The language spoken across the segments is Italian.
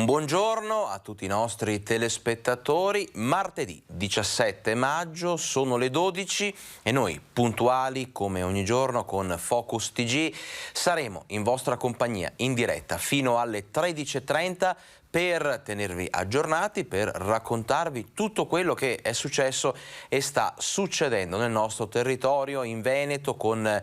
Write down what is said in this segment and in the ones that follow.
buongiorno a tutti i nostri telespettatori. Martedì 17 maggio, sono le 12 e noi, puntuali come ogni giorno con Focus TG, saremo in vostra compagnia in diretta fino alle 13:30 per tenervi aggiornati, per raccontarvi tutto quello che è successo e sta succedendo nel nostro territorio in Veneto, con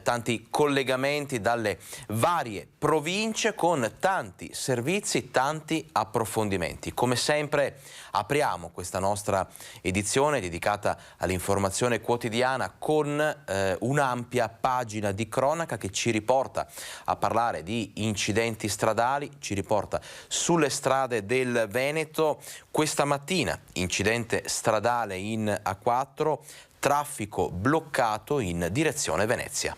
tanti collegamenti dalle varie province, con tanti servizi, tanti approfondimenti. Come sempre apriamo questa nostra edizione dedicata all'informazione quotidiana con un'ampia pagina di cronaca che ci riporta a parlare di incidenti stradali, ci riporta sulle strade del Veneto. Questa mattina incidente stradale in A4, traffico bloccato in direzione Venezia.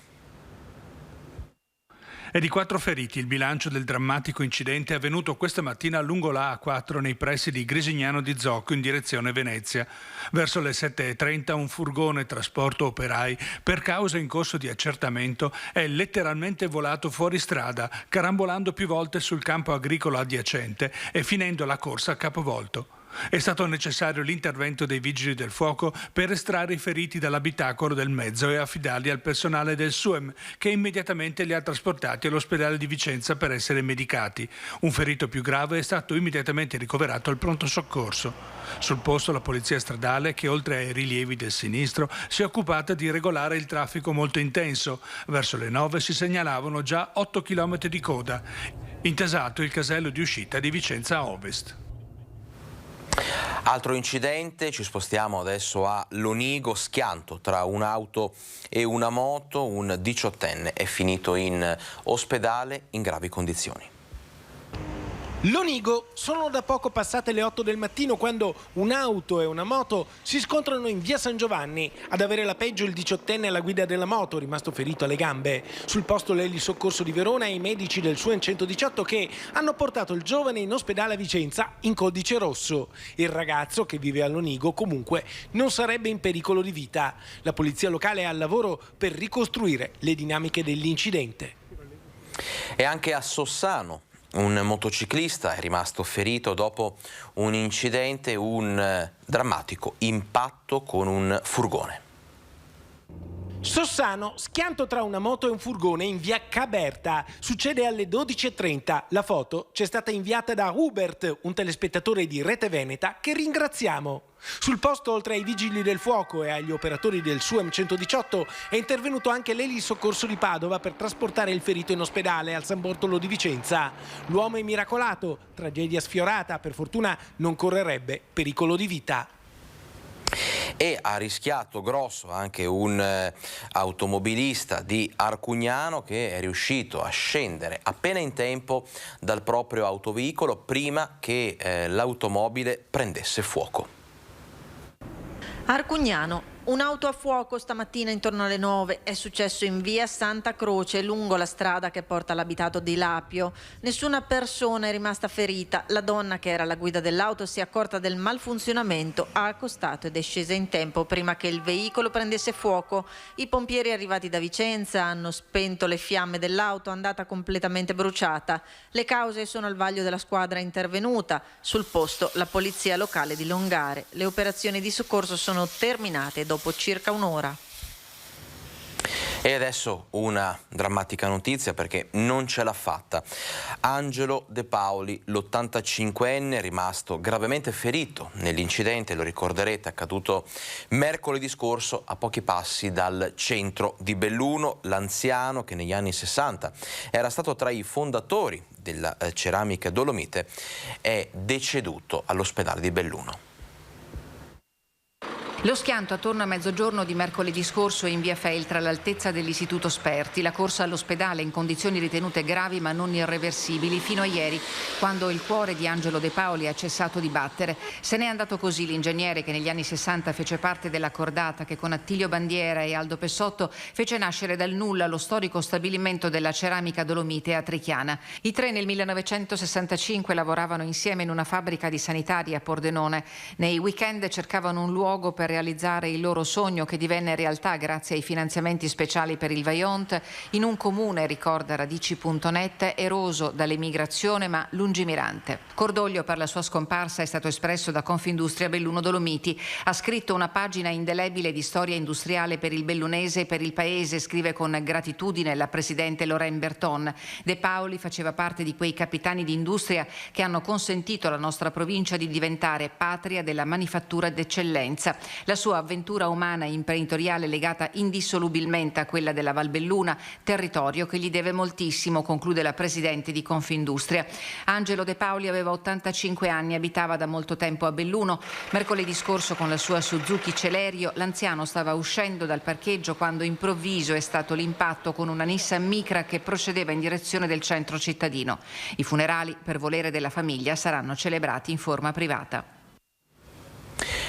È di 4 feriti il bilancio del drammatico incidente avvenuto questa mattina lungo la A4 nei pressi di Grisignano di Zocco in direzione Venezia. Verso le 7:30 un furgone trasporto operai, per causa in corso di accertamento, è letteralmente volato fuori strada, carambolando più volte sul campo agricolo adiacente e finendo la corsa a capovolto. È stato necessario l'intervento dei vigili del fuoco per estrarre i feriti dall'abitacolo del mezzo e affidarli al personale del SUEM, che immediatamente li ha trasportati all'ospedale di Vicenza per essere medicati. Un ferito più grave è stato immediatamente ricoverato al pronto soccorso. Sul posto la polizia stradale, che oltre ai rilievi del sinistro si è occupata di regolare il traffico molto intenso. Verso le 9 si segnalavano già 8 km di coda. Intasato il casello di uscita di Vicenza Ovest. Altro incidente, ci spostiamo adesso a Lonigo, schianto tra un'auto e una moto, un 18enne è finito in ospedale in gravi condizioni. Lonigo, sono da poco passate le 8 del mattino quando un'auto e una moto si scontrano in via San Giovanni. Ad avere la peggio il 18enne alla guida della moto, rimasto ferito alle gambe. Sul posto l'elisoccorso di Verona e i medici del SUEM 118 che hanno portato il giovane in ospedale a Vicenza in codice rosso. Il ragazzo, che vive a Lonigo, comunque non sarebbe in pericolo di vita. La polizia locale è al lavoro per ricostruire le dinamiche dell'incidente. E anche a Sossano un motociclista è rimasto ferito dopo un incidente, un drammatico impatto con un furgone. Sossano, schianto tra una moto e un furgone in via Caberta. Succede alle 12:30. La foto ci è stata inviata da Hubert, un telespettatore di Rete Veneta che ringraziamo. Sul posto, oltre ai vigili del fuoco e agli operatori del SUEM 118, è intervenuto anche l'elisoccorso di Padova per trasportare il ferito in ospedale al San Bortolo di Vicenza. L'uomo è miracolato, tragedia sfiorata, per fortuna non correrebbe pericolo di vita. E ha rischiato grosso anche un automobilista di Arcugnano che è riuscito a scendere appena in tempo dal proprio autoveicolo prima che l'automobile prendesse fuoco. Arcugnano. Un'auto a fuoco stamattina intorno alle 9 è successo in via Santa Croce, lungo la strada che porta all'abitato di Lapio. Nessuna persona è rimasta ferita. La donna che era alla guida dell'auto si è accorta del malfunzionamento, ha accostato ed è scesa in tempo prima che il veicolo prendesse fuoco. I pompieri arrivati da Vicenza hanno spento le fiamme dell'auto andata completamente bruciata. Le cause sono al vaglio della squadra intervenuta. Sul posto la polizia locale di Longare. Le operazioni di soccorso sono terminate dopo circa un'ora. E adesso una drammatica notizia perché non ce l'ha fatta. Angelo De Paoli, l'85enne, è rimasto gravemente ferito nell'incidente, lo ricorderete, accaduto mercoledì scorso a pochi passi dal centro di Belluno. L'anziano, che negli anni 60 era stato tra i fondatori della ceramica Dolomite, è deceduto all'ospedale di Belluno. Lo schianto attorno a mezzogiorno di mercoledì scorso in via Feltre all'altezza dell'istituto Sperti. La corsa all'ospedale in condizioni ritenute gravi ma non irreversibili fino a ieri, quando il cuore di Angelo De Paoli ha cessato di battere. Se n'è andato così l'ingegnere che negli anni 60 fece parte della cordata che con Attilio Bandiera e Aldo Pessotto fece nascere dal nulla lo storico stabilimento della ceramica Dolomite a Trichiana. I tre nel 1965 lavoravano insieme in una fabbrica di sanitari a Pordenone. Nei weekend cercavano un luogo per realizzare il loro sogno che divenne realtà grazie ai finanziamenti speciali per il Vajont in un comune, ricorda Radici.net, eroso dall'emigrazione ma lungimirante. Cordoglio per la sua scomparsa è stato espresso da Confindustria Belluno Dolomiti. Ha scritto una pagina indelebile di storia industriale per il bellunese e per il paese, scrive con gratitudine la presidente Lorraine Berton. De Paoli faceva parte di quei capitani di industria che hanno consentito alla nostra provincia di diventare patria della manifattura d'eccellenza. La sua avventura umana e imprenditoriale legata indissolubilmente a quella della Valbelluna, territorio che gli deve moltissimo, conclude la presidente di Confindustria. Angelo De Paoli aveva 85 anni, abitava da molto tempo a Belluno. Mercoledì scorso con la sua Suzuki Celerio l'anziano stava uscendo dal parcheggio quando improvviso è stato l'impatto con una Nissan Micra che procedeva in direzione del centro cittadino. I funerali, per volere della famiglia, saranno celebrati in forma privata.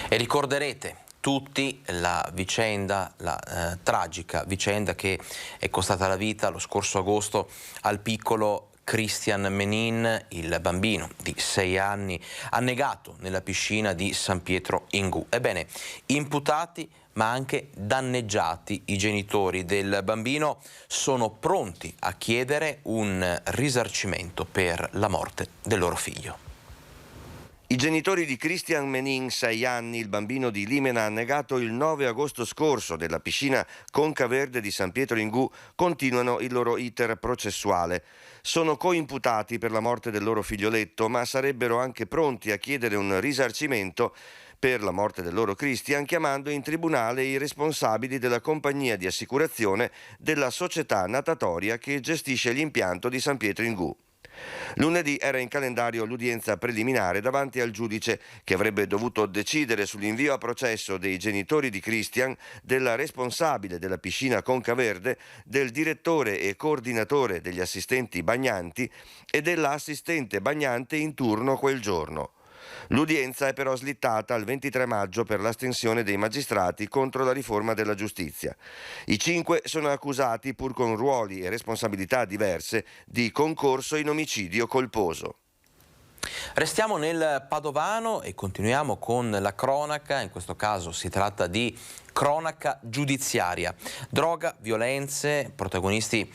E ricorderete tutti la vicenda, la tragica vicenda che è costata la vita lo scorso agosto al piccolo Christian Menin, il bambino di 6 anni annegato nella piscina di San Pietro in Gu. Ebbene, imputati ma anche danneggiati, i genitori del bambino sono pronti a chiedere un risarcimento per la morte del loro figlio. I genitori di Christian Menin, 6 anni, il bambino di Limena annegato il 9 agosto scorso nella piscina Conca Verde di San Pietro in Gu, continuano il loro iter processuale. Sono coimputati per la morte del loro figlioletto, ma sarebbero anche pronti a chiedere un risarcimento per la morte del loro Christian, chiamando in tribunale i responsabili della compagnia di assicurazione della società natatoria che gestisce l'impianto di San Pietro in Gu. Lunedì era in calendario l'udienza preliminare davanti al giudice che avrebbe dovuto decidere sull'invio a processo dei genitori di Christian, della responsabile della piscina Conca Verde, del direttore e coordinatore degli assistenti bagnanti e dell'assistente bagnante in turno quel giorno. L'udienza è però slittata al 23 maggio per l'astensione dei magistrati contro la riforma della giustizia. I 5 sono accusati, pur con ruoli e responsabilità diverse, di concorso in omicidio colposo. Restiamo nel Padovano e continuiamo con la cronaca, in questo caso si tratta di cronaca giudiziaria. Droga, violenze, protagonisti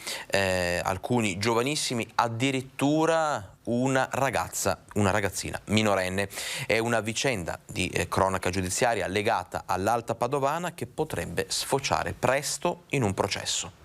alcuni giovanissimi, addirittura una ragazzina minorenne. È una vicenda di cronaca giudiziaria legata all'Alta Padovana che potrebbe sfociare presto in un processo.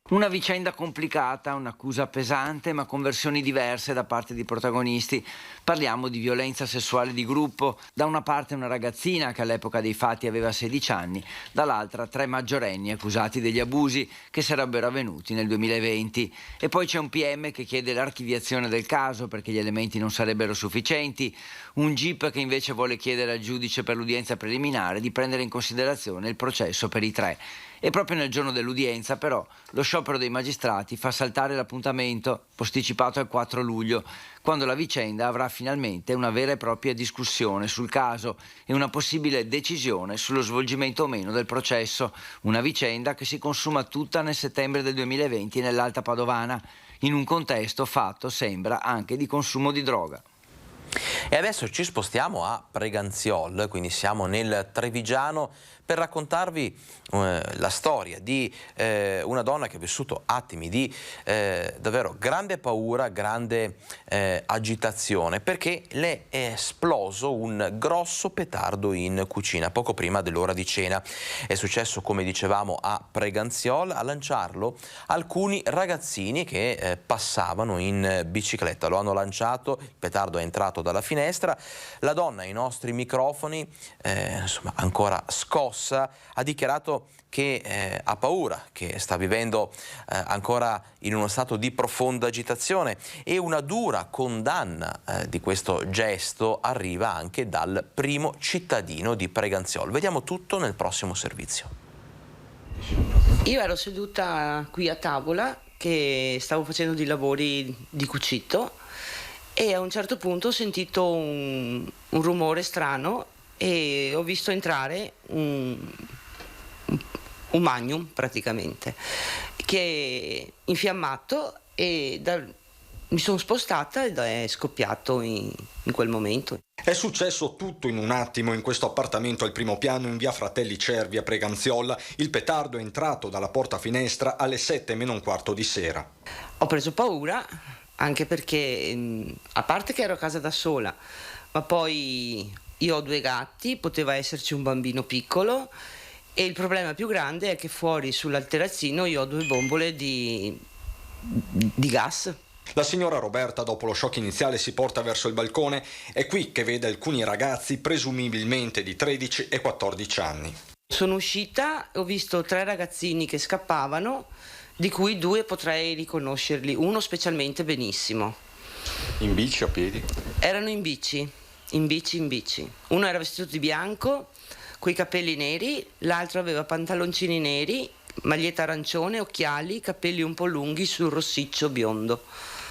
Una vicenda complicata, un'accusa pesante ma con versioni diverse da parte di protagonisti. Parliamo di violenza sessuale di gruppo, da una parte una ragazzina che all'epoca dei fatti aveva 16 anni, dall'altra 3 maggiorenni accusati degli abusi che sarebbero avvenuti nel 2020. E poi c'è un PM che chiede l'archiviazione del caso perché gli elementi non sarebbero sufficienti, un GIP che invece vuole chiedere al giudice per l'udienza preliminare di prendere in considerazione il processo per i 3. E proprio nel giorno dell'udienza, però, lo sciopero dei magistrati fa saltare l'appuntamento posticipato al 4 luglio, quando la vicenda avrà finalmente una vera e propria discussione sul caso e una possibile decisione sullo svolgimento o meno del processo. Una vicenda che si consuma tutta nel settembre del 2020 nell'Alta Padovana, in un contesto fatto, sembra, anche di consumo di droga. E adesso ci spostiamo a Preganziol, quindi siamo nel Trevigiano, per raccontarvi la storia di una donna che ha vissuto attimi di davvero grande paura, grande agitazione, perché le è esploso un grosso petardo in cucina poco prima dell'ora di cena. È successo, come dicevamo, a Preganziol. A lanciarlo alcuni ragazzini che passavano in bicicletta. Lo hanno lanciato, il petardo è entrato dalla finestra. La donna ai nostri microfoni, insomma, ancora scossa, ha dichiarato che ha paura, che sta vivendo ancora in uno stato di profonda agitazione, e una dura condanna di questo gesto arriva anche dal primo cittadino di Preganziol. Vediamo tutto nel prossimo servizio. Io ero seduta qui a tavola che stavo facendo dei lavori di cucito e a un certo punto ho sentito un rumore strano e ho visto entrare un magnum praticamente che è infiammato, e mi sono spostata ed è scoppiato in quel momento. È successo tutto in un attimo in questo appartamento al primo piano in via Fratelli Cervi a Preganziola. Il petardo è entrato dalla porta finestra alle 7:45 di sera. Ho preso paura, anche perché, a parte che ero a casa da sola, ma poi io ho 2 gatti, poteva esserci un bambino piccolo, e il problema più grande è che fuori sul terrazzino io ho 2 bombole di gas. La signora Roberta, dopo lo shock iniziale, si porta verso il balcone. È qui che vede alcuni ragazzi, presumibilmente di 13 e 14 anni. Sono uscita e ho visto 3 ragazzini che scappavano, di cui 2 potrei riconoscerli, uno specialmente benissimo. In bici o a piedi? Erano in bici. Uno era vestito di bianco, coi capelli neri, l'altro aveva pantaloncini neri, maglietta arancione, occhiali, capelli un po' lunghi sul rossiccio biondo.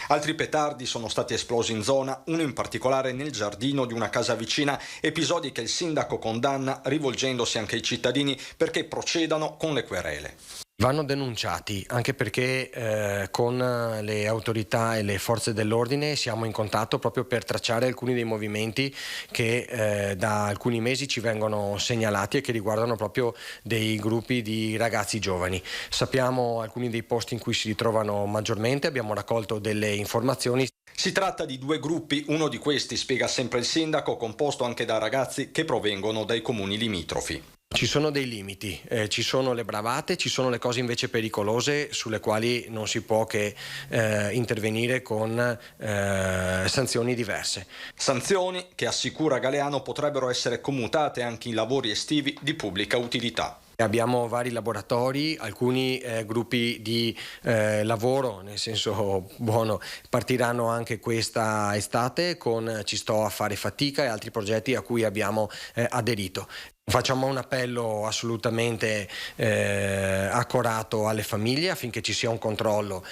Altri petardi sono stati esplosi in zona, uno in particolare nel giardino di una casa vicina, episodi che il sindaco condanna rivolgendosi anche ai cittadini perché procedano con le querele. Vanno denunciati, anche perché con le autorità e le forze dell'ordine siamo in contatto proprio per tracciare alcuni dei movimenti che da alcuni mesi ci vengono segnalati e che riguardano proprio dei gruppi di ragazzi giovani. Sappiamo alcuni dei posti in cui si ritrovano maggiormente, abbiamo raccolto delle informazioni. Si tratta di 2 gruppi, uno di questi, spiega sempre il sindaco, composto anche da ragazzi che provengono dai comuni limitrofi. Ci sono dei limiti, ci sono le bravate, ci sono le cose invece pericolose sulle quali non si può che intervenire con sanzioni diverse. Sanzioni che, assicura Galeano, potrebbero essere commutate anche in lavori estivi di pubblica utilità. Abbiamo vari laboratori, alcuni gruppi di lavoro, nel senso buono, partiranno anche questa estate con Ci sto a fare fatica e altri progetti a cui abbiamo aderito. Facciamo un appello assolutamente accorato alle famiglie affinché ci sia un controllo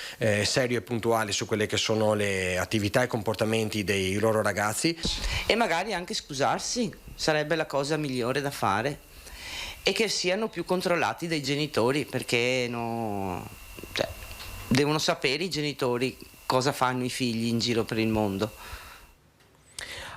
serio e puntuale su quelle che sono le attività e comportamenti dei loro ragazzi. E magari anche scusarsi, sarebbe la cosa migliore da fare, e che siano più controllati dai genitori, perché devono sapere i genitori cosa fanno i figli in giro per il mondo.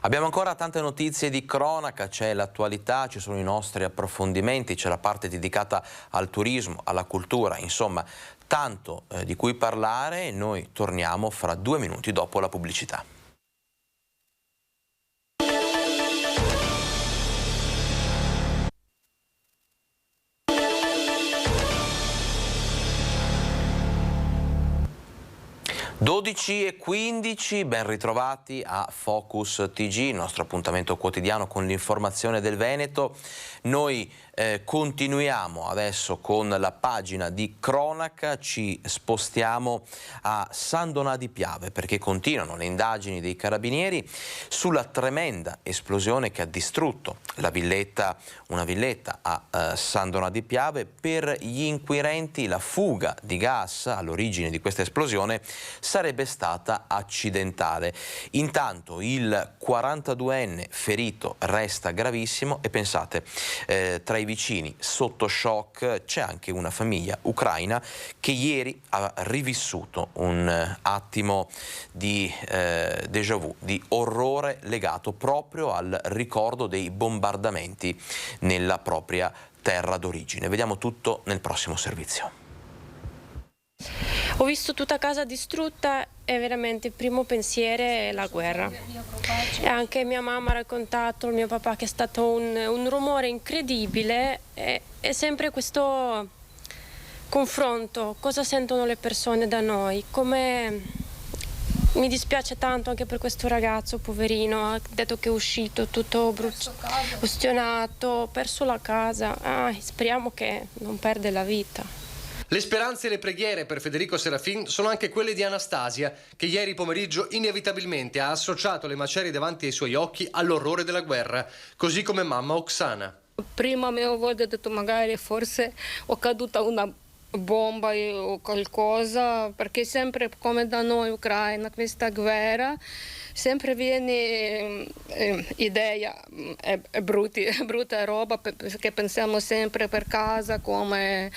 Abbiamo ancora tante notizie di cronaca, c'è l'attualità, ci sono i nostri approfondimenti, c'è la parte dedicata al turismo, alla cultura, insomma tanto di cui parlare. Noi torniamo fra 2 minuti dopo la pubblicità. (12:15), ben ritrovati a Focus TG, il nostro appuntamento quotidiano con l'informazione del Veneto. Noi continuiamo adesso con la pagina di cronaca, ci spostiamo a San Donà di Piave perché continuano le indagini dei carabinieri sulla tremenda esplosione che ha distrutto una villetta a San Donà di Piave. Per gli inquirenti la fuga di gas all'origine di questa esplosione sarebbe stata accidentale. Intanto il 42enne ferito resta gravissimo e pensate, tra i vicini sotto shock c'è anche una famiglia ucraina che ieri ha rivissuto un attimo di déjà vu, di orrore legato proprio al ricordo dei bombardamenti nella propria terra d'origine. Vediamo tutto nel prossimo servizio. Ho visto tutta casa distrutta e veramente il primo pensiero è la guerra. E anche mia mamma ha raccontato, il mio papà, che è stato un rumore incredibile e sempre questo confronto, cosa sentono le persone da noi, come mi dispiace tanto anche per questo ragazzo poverino, ha detto che è uscito tutto ustionato, perso la casa, speriamo che non perde la vita. Le speranze e le preghiere per Federico Serafin sono anche quelle di Anastasia, che ieri pomeriggio inevitabilmente ha associato le macerie davanti ai suoi occhi all'orrore della guerra, così come mamma Oksana. Prima avevo detto magari forse è caduta una bomba o qualcosa, perché sempre come da noi in Ucraina questa guerra sempre viene idea è brutta roba, perché pensiamo sempre per casa come.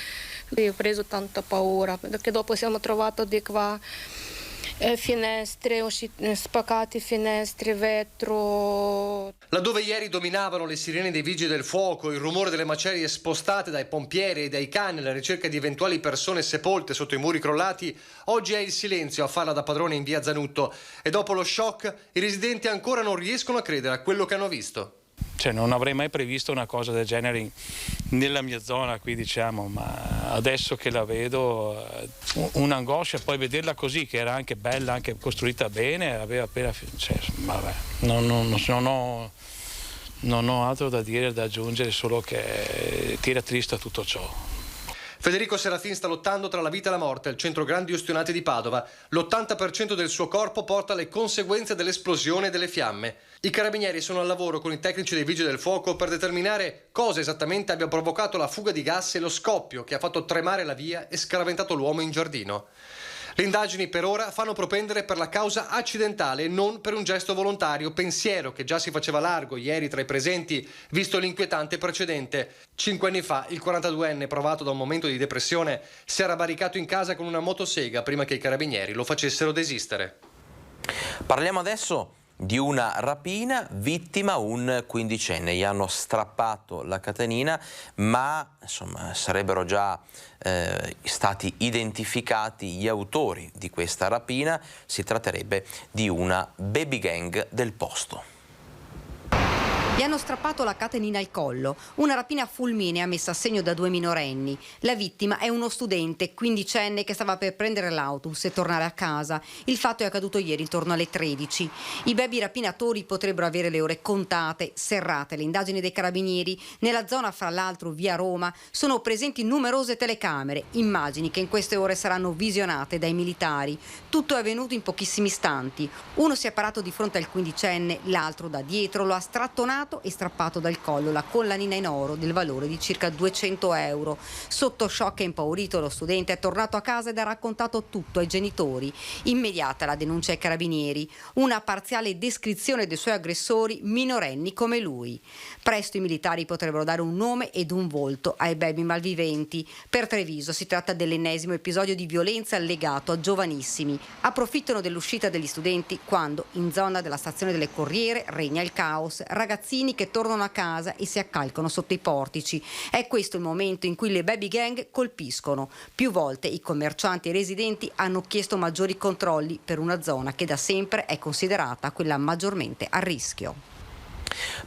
Io ho preso tanta paura, perché dopo siamo trovati di qua finestre, spaccati finestre, vetro. Laddove ieri dominavano le sirene dei vigili del fuoco, il rumore delle macerie spostate dai pompieri e dai cani alla ricerca di eventuali persone sepolte sotto i muri crollati, oggi è il silenzio a farla da padrone in via Zanutto e dopo lo shock i residenti ancora non riescono a credere a quello che hanno visto. Cioè, non avrei mai previsto una cosa del genere nella mia zona qui, diciamo, ma adesso che la vedo un'angoscia, poi vederla così, che era anche bella, anche costruita bene, aveva appena... Cioè, vabbè, non ho altro da dire, da aggiungere, solo che tira triste a tutto ciò. Federico Serafin sta lottando tra la vita e la morte al centro grandi ustionati di Padova. L'80% del suo corpo porta le conseguenze dell'esplosione e delle fiamme. I carabinieri sono al lavoro con i tecnici dei vigili del fuoco per determinare cosa esattamente abbia provocato la fuga di gas e lo scoppio che ha fatto tremare la via e scaraventato l'uomo in giardino. Le indagini per ora fanno propendere per la causa accidentale e non per un gesto volontario, pensiero che già si faceva largo ieri tra i presenti, visto l'inquietante precedente. 5 anni fa il 42enne, provato da un momento di depressione, si era barricato in casa con una motosega prima che i carabinieri lo facessero desistere. Parliamo adesso di una rapina, vittima un quindicenne. Gli hanno strappato la catenina, ma insomma sarebbero già stati identificati gli autori di questa rapina. Si tratterebbe di una baby gang del posto. Gli hanno strappato la catenina al collo, una rapina fulminea messa a segno da 2 minorenni. La vittima è uno studente quindicenne che stava per prendere l'autobus e tornare a casa. Il fatto è accaduto ieri intorno alle 13. I baby rapinatori potrebbero avere le ore contate, serrate le indagini dei carabinieri. Nella zona, fra l'altro via Roma, sono presenti numerose telecamere, immagini che in queste ore saranno visionate dai militari. Tutto è avvenuto in pochissimi istanti. Uno si è parato di fronte al quindicenne, l'altro da dietro lo ha strattonato e strappato dal collo la collanina in oro del valore di circa 200 euro. Sotto shock e impaurito, lo studente è tornato a casa ed ha raccontato tutto ai genitori. Immediata la denuncia ai carabinieri, una parziale descrizione dei suoi aggressori, minorenni come lui. Presto i militari potrebbero dare un nome ed un volto ai baby malviventi. Per Treviso si tratta dell'ennesimo episodio di violenza legato a giovanissimi. Approfittano dell'uscita degli studenti quando in zona della stazione delle Corriere regna il caos. Ragazzini che tornano a casa e si accalcano sotto i portici. È questo il momento in cui le baby gang colpiscono. Più volte i commercianti e i residenti hanno chiesto maggiori controlli per una zona che da sempre è considerata quella maggiormente a rischio.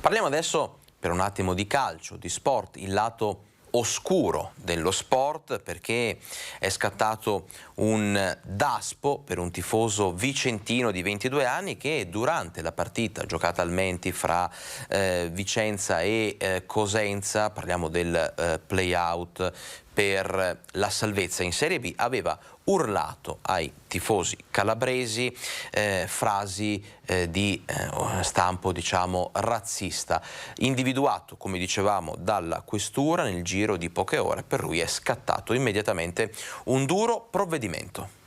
Parliamo adesso per un attimo di calcio, di sport, il lato oscuro dello sport, perché è scattato un daspo per un tifoso vicentino di 22 anni che durante la partita giocata al Menti fra Vicenza e Cosenza, parliamo del play-out per la salvezza in Serie B, aveva urlato ai tifosi calabresi frasi di stampo, diciamo, razzista. Individuato, come dicevamo, dalla questura nel giro di poche ore, per lui è scattato immediatamente un duro provvedimento.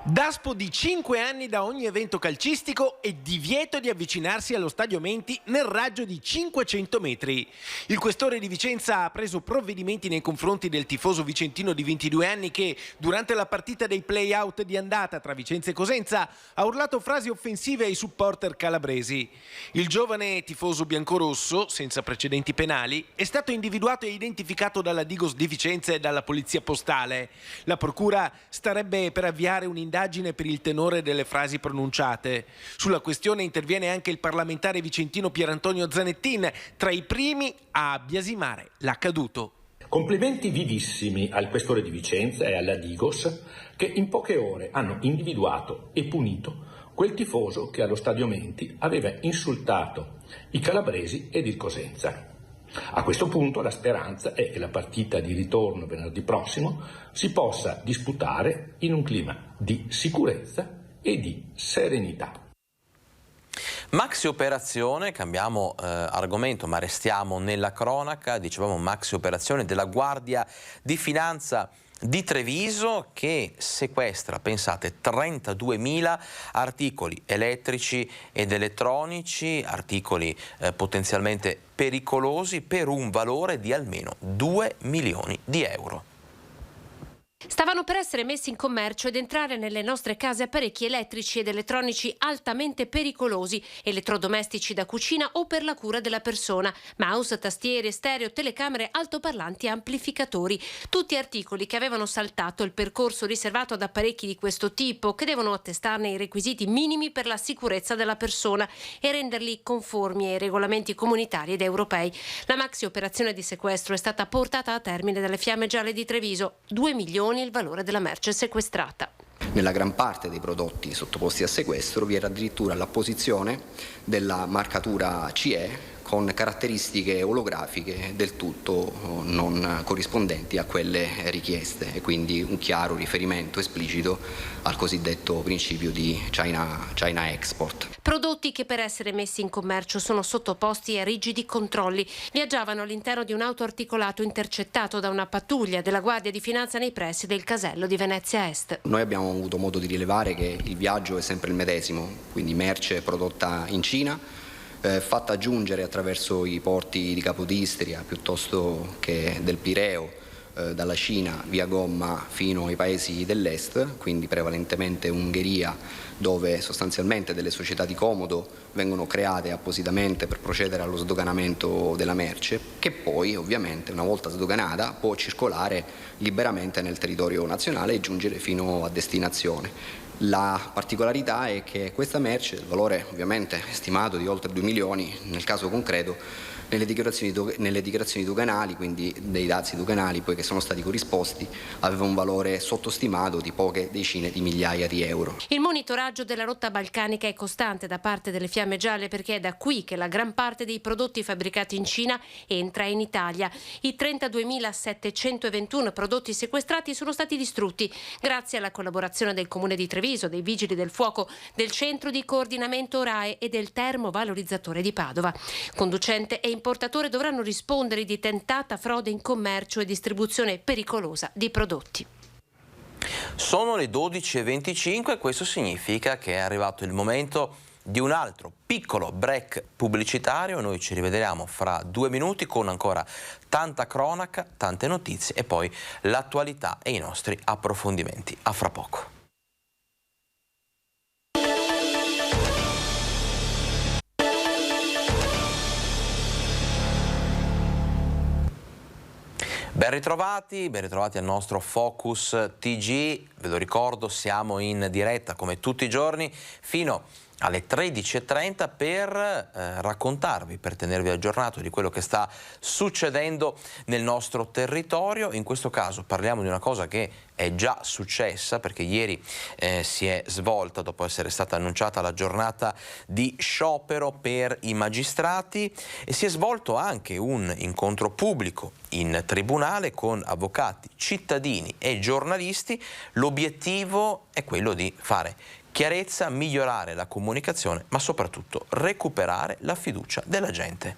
Daspo di 5 anni da ogni evento calcistico e divieto di avvicinarsi allo stadio Menti nel raggio di 500 metri. Il questore di Vicenza ha preso provvedimenti nei confronti del tifoso vicentino di 22 anni che, durante la partita dei play-out di andata tra Vicenza e Cosenza, ha urlato frasi offensive ai supporter calabresi. Il giovane tifoso biancorosso, senza precedenti penali, è stato individuato e identificato dalla Digos di Vicenza e dalla Polizia Postale. La procura starebbe per avviare un'indagine per il tenore delle frasi pronunciate. Sulla questione interviene anche il parlamentare vicentino Pierantonio Zanettin, tra i primi a biasimare l'accaduto. Complimenti vivissimi al questore di Vicenza e alla Digos che in poche ore hanno individuato e punito quel tifoso che allo stadio Menti aveva insultato i calabresi ed il Cosenza. A questo punto la speranza è che la partita di ritorno venerdì prossimo si possa disputare in un clima di sicurezza e di serenità. Maxi operazione, cambiamo argomento ma restiamo nella cronaca, dicevamo maxi operazione della Guardia di Finanza di Treviso che sequestra, pensate, 32.000 articoli elettrici ed elettronici, articoli potenzialmente pericolosi per un valore di almeno 2 milioni di euro. Stavano per essere messi in commercio ed entrare nelle nostre case apparecchi elettrici ed elettronici altamente pericolosi, elettrodomestici da cucina o per la cura della persona, mouse, tastiere, stereo, telecamere, altoparlanti e amplificatori. Tutti articoli che avevano saltato il percorso riservato ad apparecchi di questo tipo, che devono attestarne i requisiti minimi per la sicurezza della persona e renderli conformi ai regolamenti comunitari ed europei. La maxi operazione di sequestro è stata portata a termine dalle Fiamme Gialle di Treviso. 2 milioni il valore della merce sequestrata. Nella gran parte dei prodotti sottoposti a sequestro vi era addirittura l'apposizione della marcatura CE con caratteristiche olografiche del tutto non corrispondenti a quelle richieste e quindi un chiaro riferimento esplicito al cosiddetto principio di China Export. Prodotti che per essere messi in commercio sono sottoposti a rigidi controlli. Viaggiavano all'interno di un autoarticolato intercettato da una pattuglia della Guardia di Finanza nei pressi del casello di Venezia Est. Noi abbiamo avuto modo di rilevare che il viaggio è sempre il medesimo, quindi merce prodotta in Cina, fatta giungere attraverso i porti di Capodistria piuttosto che del Pireo, dalla Cina via gomma fino ai paesi dell'est, quindi prevalentemente Ungheria, dove sostanzialmente delle società di comodo vengono create appositamente per procedere allo sdoganamento della merce, che poi ovviamente una volta sdoganata può circolare liberamente nel territorio nazionale e giungere fino a destinazione. La particolarità è che questa merce, il valore ovviamente stimato di oltre 2 milioni, nel caso concreto, nelle dichiarazioni doganali, quindi dei dazi doganali poi che sono stati corrisposti, aveva un valore sottostimato di poche decine di migliaia di euro. Il monitoraggio della rotta balcanica è costante da parte delle Fiamme Gialle perché è da qui che la gran parte dei prodotti fabbricati in Cina entra in Italia. I 32.721 prodotti sequestrati sono stati distrutti grazie alla collaborazione del Comune di Treviso, dei Vigili del Fuoco, del Centro di Coordinamento RAE e del Termovalorizzatore di Padova. Conducente e importatore dovranno rispondere di tentata frode in commercio e distribuzione pericolosa di prodotti. Sono le 12:25 e questo significa che è arrivato il momento di un altro piccolo break pubblicitario. Noi ci rivedremo fra 2 minuti con ancora tanta cronaca, tante notizie e poi l'attualità e i nostri approfondimenti. A fra poco. Ben ritrovati al nostro Focus TG. Ve lo ricordo, siamo in diretta come tutti i giorni fino alle 13:30 per raccontarvi, per tenervi aggiornato di quello che sta succedendo nel nostro territorio. In questo caso parliamo di una cosa che è già successa, perché ieri si è svolta, dopo essere stata annunciata la giornata di sciopero per i magistrati, e si è svolto anche un incontro pubblico in tribunale con avvocati, cittadini e giornalisti. L'obiettivo è quello di fare chiarezza, migliorare la comunicazione, ma soprattutto recuperare la fiducia della gente.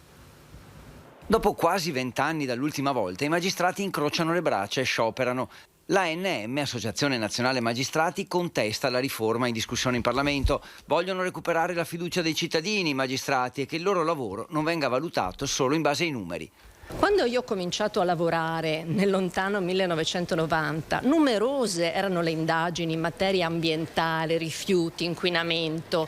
Dopo quasi 20 anni dall'ultima volta, i magistrati incrociano le braccia e scioperano. L'ANM, Associazione Nazionale Magistrati, contesta la riforma in discussione in Parlamento. Vogliono recuperare la fiducia dei cittadini, i magistrati, e che il loro lavoro non venga valutato solo in base ai numeri. Quando io ho cominciato a lavorare nel lontano 1990, numerose erano le indagini in materia ambientale, rifiuti, inquinamento,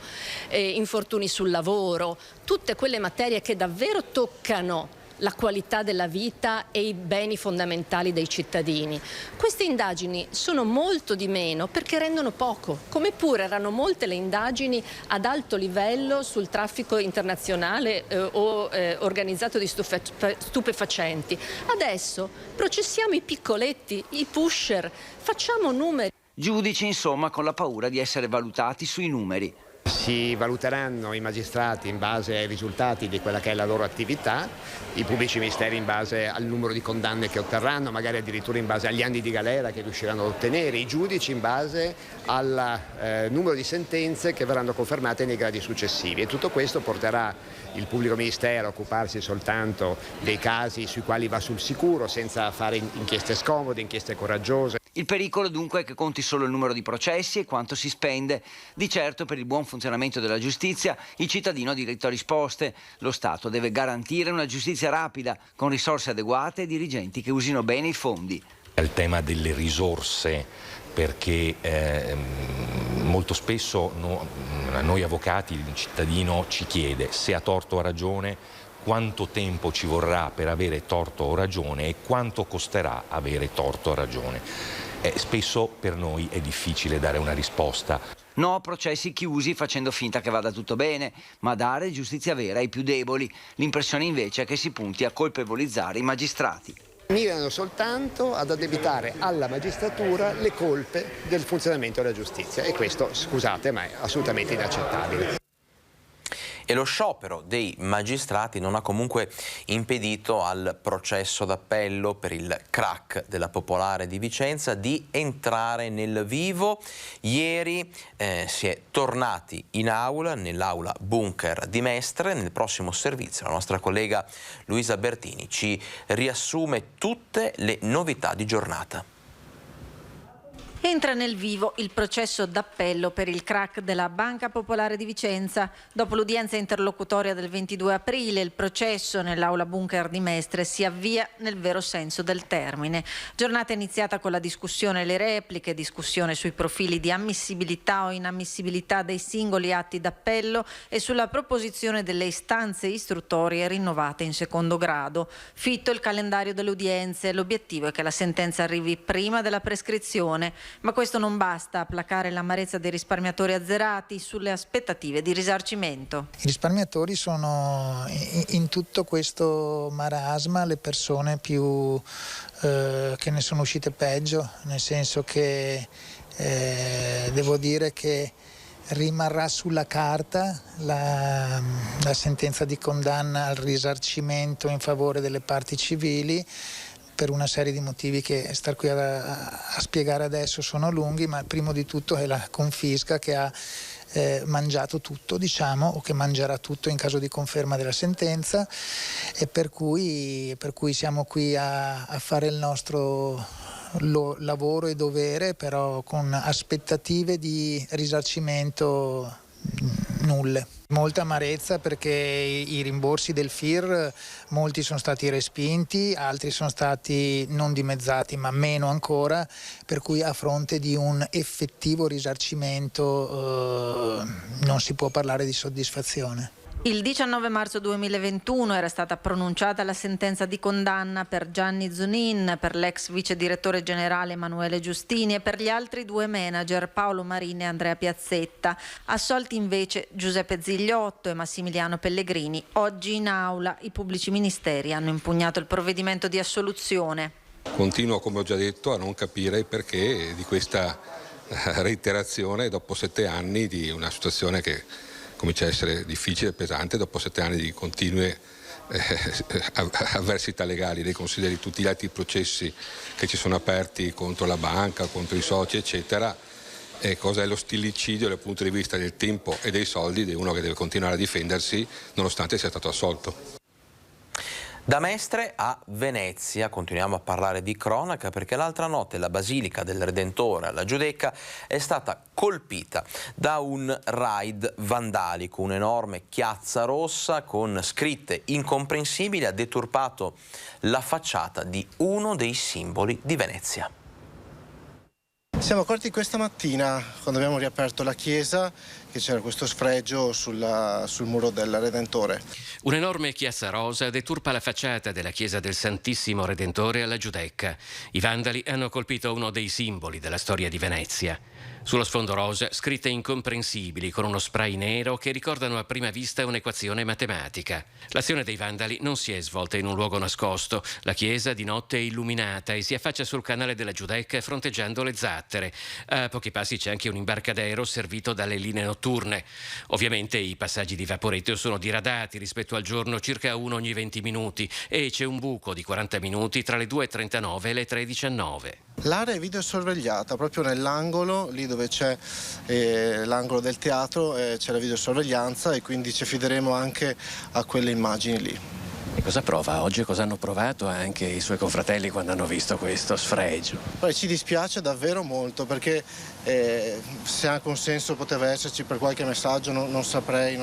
infortuni sul lavoro, tutte quelle materie che davvero toccano la qualità della vita e i beni fondamentali dei cittadini. Queste indagini sono molto di meno perché rendono poco, come pure erano molte le indagini ad alto livello sul traffico internazionale o organizzato di stupefacenti. Adesso processiamo i piccoletti, i pusher, facciamo numeri. Giudici, insomma, con la paura di essere valutati sui numeri. Si valuteranno i magistrati in base ai risultati di quella che è la loro attività, i pubblici ministeri in base al numero di condanne che otterranno, magari addirittura in base agli anni di galera che riusciranno ad ottenere, i giudici in base al numero di sentenze che verranno confermate nei gradi successivi, e tutto questo porterà il pubblico ministero a occuparsi soltanto dei casi sui quali va sul sicuro, senza fare inchieste scomode, inchieste coraggiose. Il pericolo dunque è che conti solo il numero di processi e quanto si spende. Di certo, per il buon funzionamento della giustizia il cittadino ha diritto a risposte. Lo Stato deve garantire una giustizia rapida, con risorse adeguate e dirigenti che usino bene i fondi. Il tema delle risorse, perché molto spesso noi avvocati, il cittadino ci chiede se ha torto o ragione, quanto tempo ci vorrà per avere torto o ragione e quanto costerà avere torto o ragione. Spesso per noi è difficile dare una risposta. No a processi chiusi facendo finta che vada tutto bene, ma dare giustizia vera ai più deboli. L'impressione invece è che si punti a colpevolizzare i magistrati. Mirano soltanto ad addebitare alla magistratura le colpe del funzionamento della giustizia e questo, scusate, ma è assolutamente inaccettabile. E lo sciopero dei magistrati non ha comunque impedito al processo d'appello per il crack della Popolare di Vicenza di entrare nel vivo. Ieri si è tornati in aula, nell'aula bunker di Mestre. Nel prossimo servizio la nostra collega Luisa Bertini ci riassume tutte le novità di giornata. Entra nel vivo il processo d'appello per il crack della Banca Popolare di Vicenza. Dopo l'udienza interlocutoria del 22 aprile, il processo nell'aula bunker di Mestre si avvia nel vero senso del termine. Giornata iniziata con la discussione e le repliche, discussione sui profili di ammissibilità o inammissibilità dei singoli atti d'appello e sulla proposizione delle istanze istruttorie rinnovate in secondo grado. Fitto il calendario delle udienze, l'obiettivo è che la sentenza arrivi prima della prescrizione. Ma questo non basta a placare l'amarezza dei risparmiatori azzerati sulle aspettative di risarcimento. I risparmiatori sono in tutto questo marasma le persone più che ne sono uscite peggio, nel senso che devo dire che rimarrà sulla carta la sentenza di condanna al risarcimento in favore delle parti civili, per una serie di motivi che star qui a spiegare adesso sono lunghi, ma il primo di tutto è la confisca che ha mangiato tutto, diciamo, o che mangerà tutto in caso di conferma della sentenza, e per cui siamo qui a fare il nostro lavoro e dovere, però con aspettative di risarcimento nulle. Molta amarezza perché i rimborsi del FIR, molti sono stati respinti, altri sono stati non dimezzati ma meno ancora, per cui a fronte di un effettivo risarcimento non si può parlare di soddisfazione. Il 19 marzo 2021 era stata pronunciata la sentenza di condanna per Gianni Zonin, per l'ex vice direttore generale Emanuele Giustini e per gli altri due manager Paolo Marini e Andrea Piazzetta. Assolti invece Giuseppe Zigliotto e Massimiliano Pellegrini. Oggi in aula i pubblici ministeri hanno impugnato il provvedimento di assoluzione. Continuo, come ho già detto, a non capire il perché di questa reiterazione dopo 7 anni di una situazione che comincia a essere difficile e pesante, dopo 7 anni di continue avversità legali. Lei consideri tutti gli altri processi che ci sono aperti contro la banca, contro i soci, eccetera, e cosa è lo stillicidio dal punto di vista del tempo e dei soldi di uno che deve continuare a difendersi nonostante sia stato assolto. Da Mestre a Venezia continuiamo a parlare di cronaca, perché l'altra notte la Basilica del Redentore alla Giudecca è stata colpita da un raid vandalico. Un'enorme chiazza rossa con scritte incomprensibili ha deturpato la facciata di uno dei simboli di Venezia. Siamo accorti questa mattina, quando abbiamo riaperto la chiesa, che c'era questo sfregio sul muro del Redentore. Un'enorme chiazza rosa deturpa la facciata della chiesa del Santissimo Redentore alla Giudecca. I vandali hanno colpito uno dei simboli della storia di Venezia. Sullo sfondo rosa, scritte incomprensibili con uno spray nero che ricordano a prima vista un'equazione matematica. L'azione dei vandali non si è svolta in un luogo nascosto. La chiesa di notte è illuminata e si affaccia sul canale della Giudecca fronteggiando le zattere. A pochi passi c'è anche un imbarcadero servito dalle linee notturne. Ovviamente i passaggi di Vaporetto sono diradati rispetto al giorno, circa uno ogni 20 minuti, e c'è un buco di 40 minuti tra le 2:39 e le 3:19. L'area è videosorvegliata, proprio nell'angolo, lì dove c'è l'angolo del teatro, c'è la videosorveglianza, e quindi ci affideremo anche a quelle immagini lì. E cosa prova oggi? Cosa hanno provato anche i suoi confratelli quando hanno visto questo sfregio? Poi ci dispiace davvero molto, perché se anche un senso poteva esserci per qualche messaggio non saprei.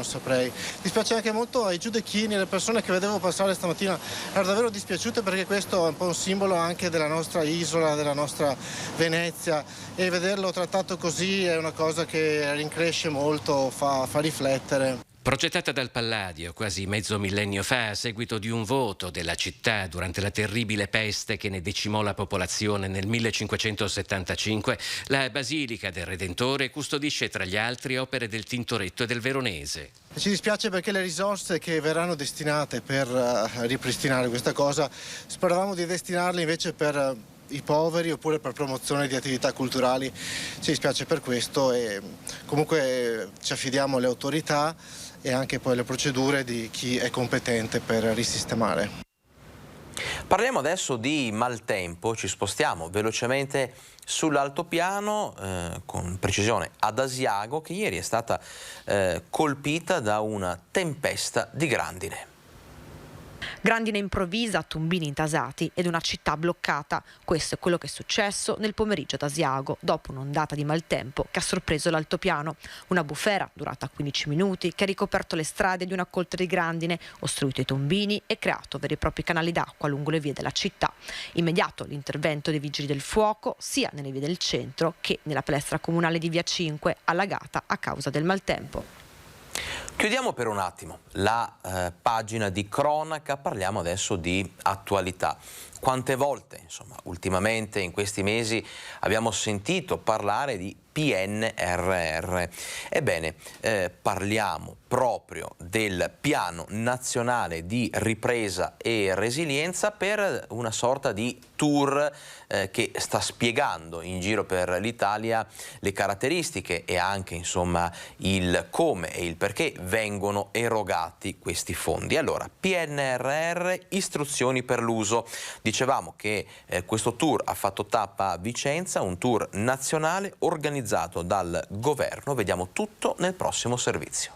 Dispiace anche molto ai giudecchini, alle persone che vedevo passare stamattina, erano davvero dispiaciute, perché questo è un po' un simbolo anche della nostra isola, della nostra Venezia, e vederlo trattato così è una cosa che rincresce molto, fa riflettere. Progettata dal Palladio quasi mezzo millennio fa a seguito di un voto della città durante la terribile peste che ne decimò la popolazione nel 1575, la Basilica del Redentore custodisce tra gli altri opere del Tintoretto e del Veronese. Ci dispiace perché le risorse che verranno destinate per ripristinare questa cosa, speravamo di destinarle invece per i poveri oppure per promozione di attività culturali. Ci dispiace per questo e comunque ci affidiamo alle autorità e anche poi alle procedure di chi è competente per risistemare. Parliamo adesso di maltempo, ci spostiamo velocemente sull'altopiano, con precisione ad Asiago, che ieri è stata colpita da una tempesta di grandine. Grandine improvvisa, tombini intasati ed una città bloccata. Questo è quello che è successo nel pomeriggio ad Asiago, dopo un'ondata di maltempo che ha sorpreso l'altopiano. Una bufera durata 15 minuti che ha ricoperto le strade di una coltre di grandine, ostruito i tombini e creato veri e propri canali d'acqua lungo le vie della città. Immediato l'intervento dei vigili del fuoco sia nelle vie del centro che nella palestra comunale di Via 5, allagata a causa del maltempo. Chiudiamo per un attimo la pagina di cronaca, parliamo adesso di attualità. Quante volte, insomma, ultimamente in questi mesi abbiamo sentito parlare di PNRR? Ebbene, parliamo proprio del Piano Nazionale di Ripresa e Resilienza, per una sorta di tour che sta spiegando in giro per l'Italia le caratteristiche e anche, insomma, il come e il perché vengono erogati questi fondi. Allora, PNRR, istruzioni per l'uso. Dicevamo che questo tour ha fatto tappa a Vicenza, un tour nazionale organizzato dal governo. Vediamo tutto nel prossimo servizio.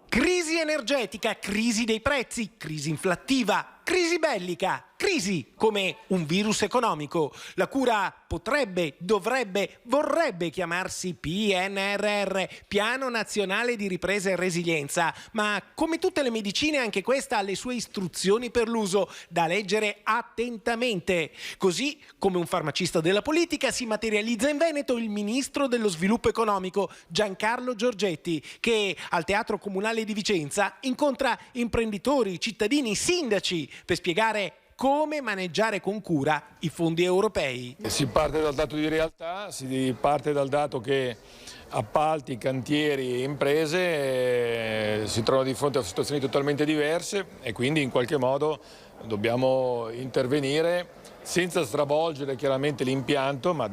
Crisi energetica, crisi dei prezzi, crisi inflattiva, crisi bellica, crisi come un virus economico. La cura potrebbe, dovrebbe, vorrebbe chiamarsi PNRR, Piano Nazionale di Ripresa e Resilienza, ma come tutte le medicine anche questa ha le sue istruzioni per l'uso da leggere attentamente. Così come un farmacista della politica si materializza in Veneto il ministro dello sviluppo economico Giancarlo Giorgetti, che al Teatro Comunale di Vicenza incontra imprenditori, cittadini, sindaci per spiegare come maneggiare con cura i fondi europei. Si parte dal dato di realtà, si parte dal dato che appalti, cantieri e imprese si trovano di fronte a situazioni totalmente diverse e quindi in qualche modo dobbiamo intervenire senza stravolgere chiaramente l'impianto, ma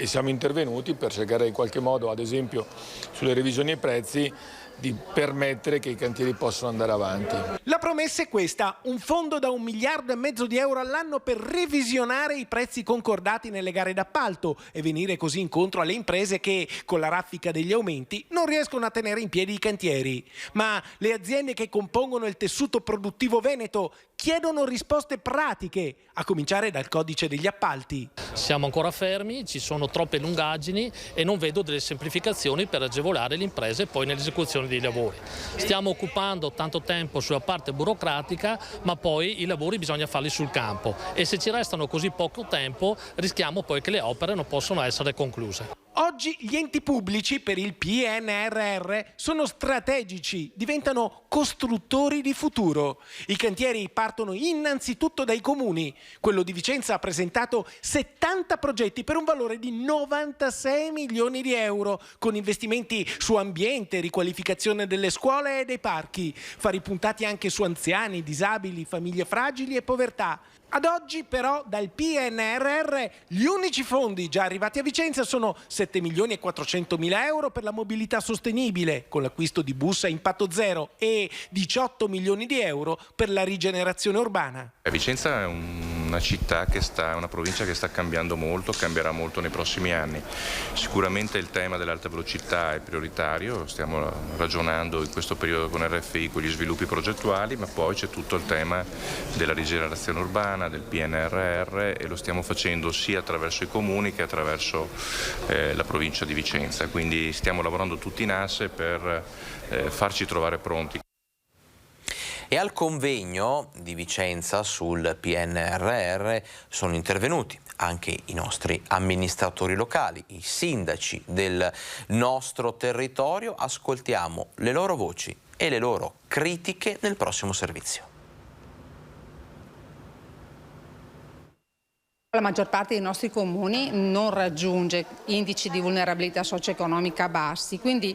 siamo intervenuti per cercare in qualche modo, ad esempio sulle revisioni ai prezzi, di permettere che i cantieri possano andare avanti. La promessa è questa: un fondo da 1,5 miliardi di euro all'anno per revisionare i prezzi concordati nelle gare d'appalto e venire così incontro alle imprese che, con la raffica degli aumenti, non riescono a tenere in piedi i cantieri. Ma le aziende che compongono il tessuto produttivo veneto chiedono risposte pratiche, a cominciare dal codice degli appalti. Siamo ancora fermi, ci sono troppe lungaggini e non vedo delle semplificazioni per agevolare le imprese poi nell'esecuzione dei lavori. Stiamo occupando tanto tempo sulla parte burocratica, ma poi i lavori bisogna farli sul campo e se ci restano così poco tempo rischiamo poi che le opere non possono essere concluse. Oggi gli enti pubblici per il PNRR sono strategici, diventano costruttori di futuro. I cantieri partono innanzitutto dai comuni. Quello di Vicenza ha presentato 70 progetti per un valore di 96 milioni di euro, con investimenti su ambiente, riqualificazione delle scuole e dei parchi, fari puntati anche su anziani, disabili, famiglie fragili e povertà. Ad oggi però dal PNRR gli unici fondi già arrivati a Vicenza sono 7 milioni e 400 mila euro per la mobilità sostenibile con l'acquisto di bus a impatto zero e 18 milioni di euro per la rigenerazione urbana. Vicenza è un una città una provincia che sta cambiando molto, cambierà molto nei prossimi anni. Sicuramente il tema dell'alta velocità è prioritario, stiamo ragionando in questo periodo con RFI con gli sviluppi progettuali, ma poi c'è tutto il tema della rigenerazione urbana, del PNRR, e lo stiamo facendo sia attraverso i comuni che attraverso la provincia di Vicenza. Quindi stiamo lavorando tutti in asse per farci trovare pronti. E al convegno di Vicenza sul PNRR sono intervenuti anche i nostri amministratori locali, i sindaci del nostro territorio. Ascoltiamo le loro voci e le loro critiche nel prossimo servizio. La maggior parte dei nostri comuni non raggiunge indici di vulnerabilità socio-economica bassi, quindi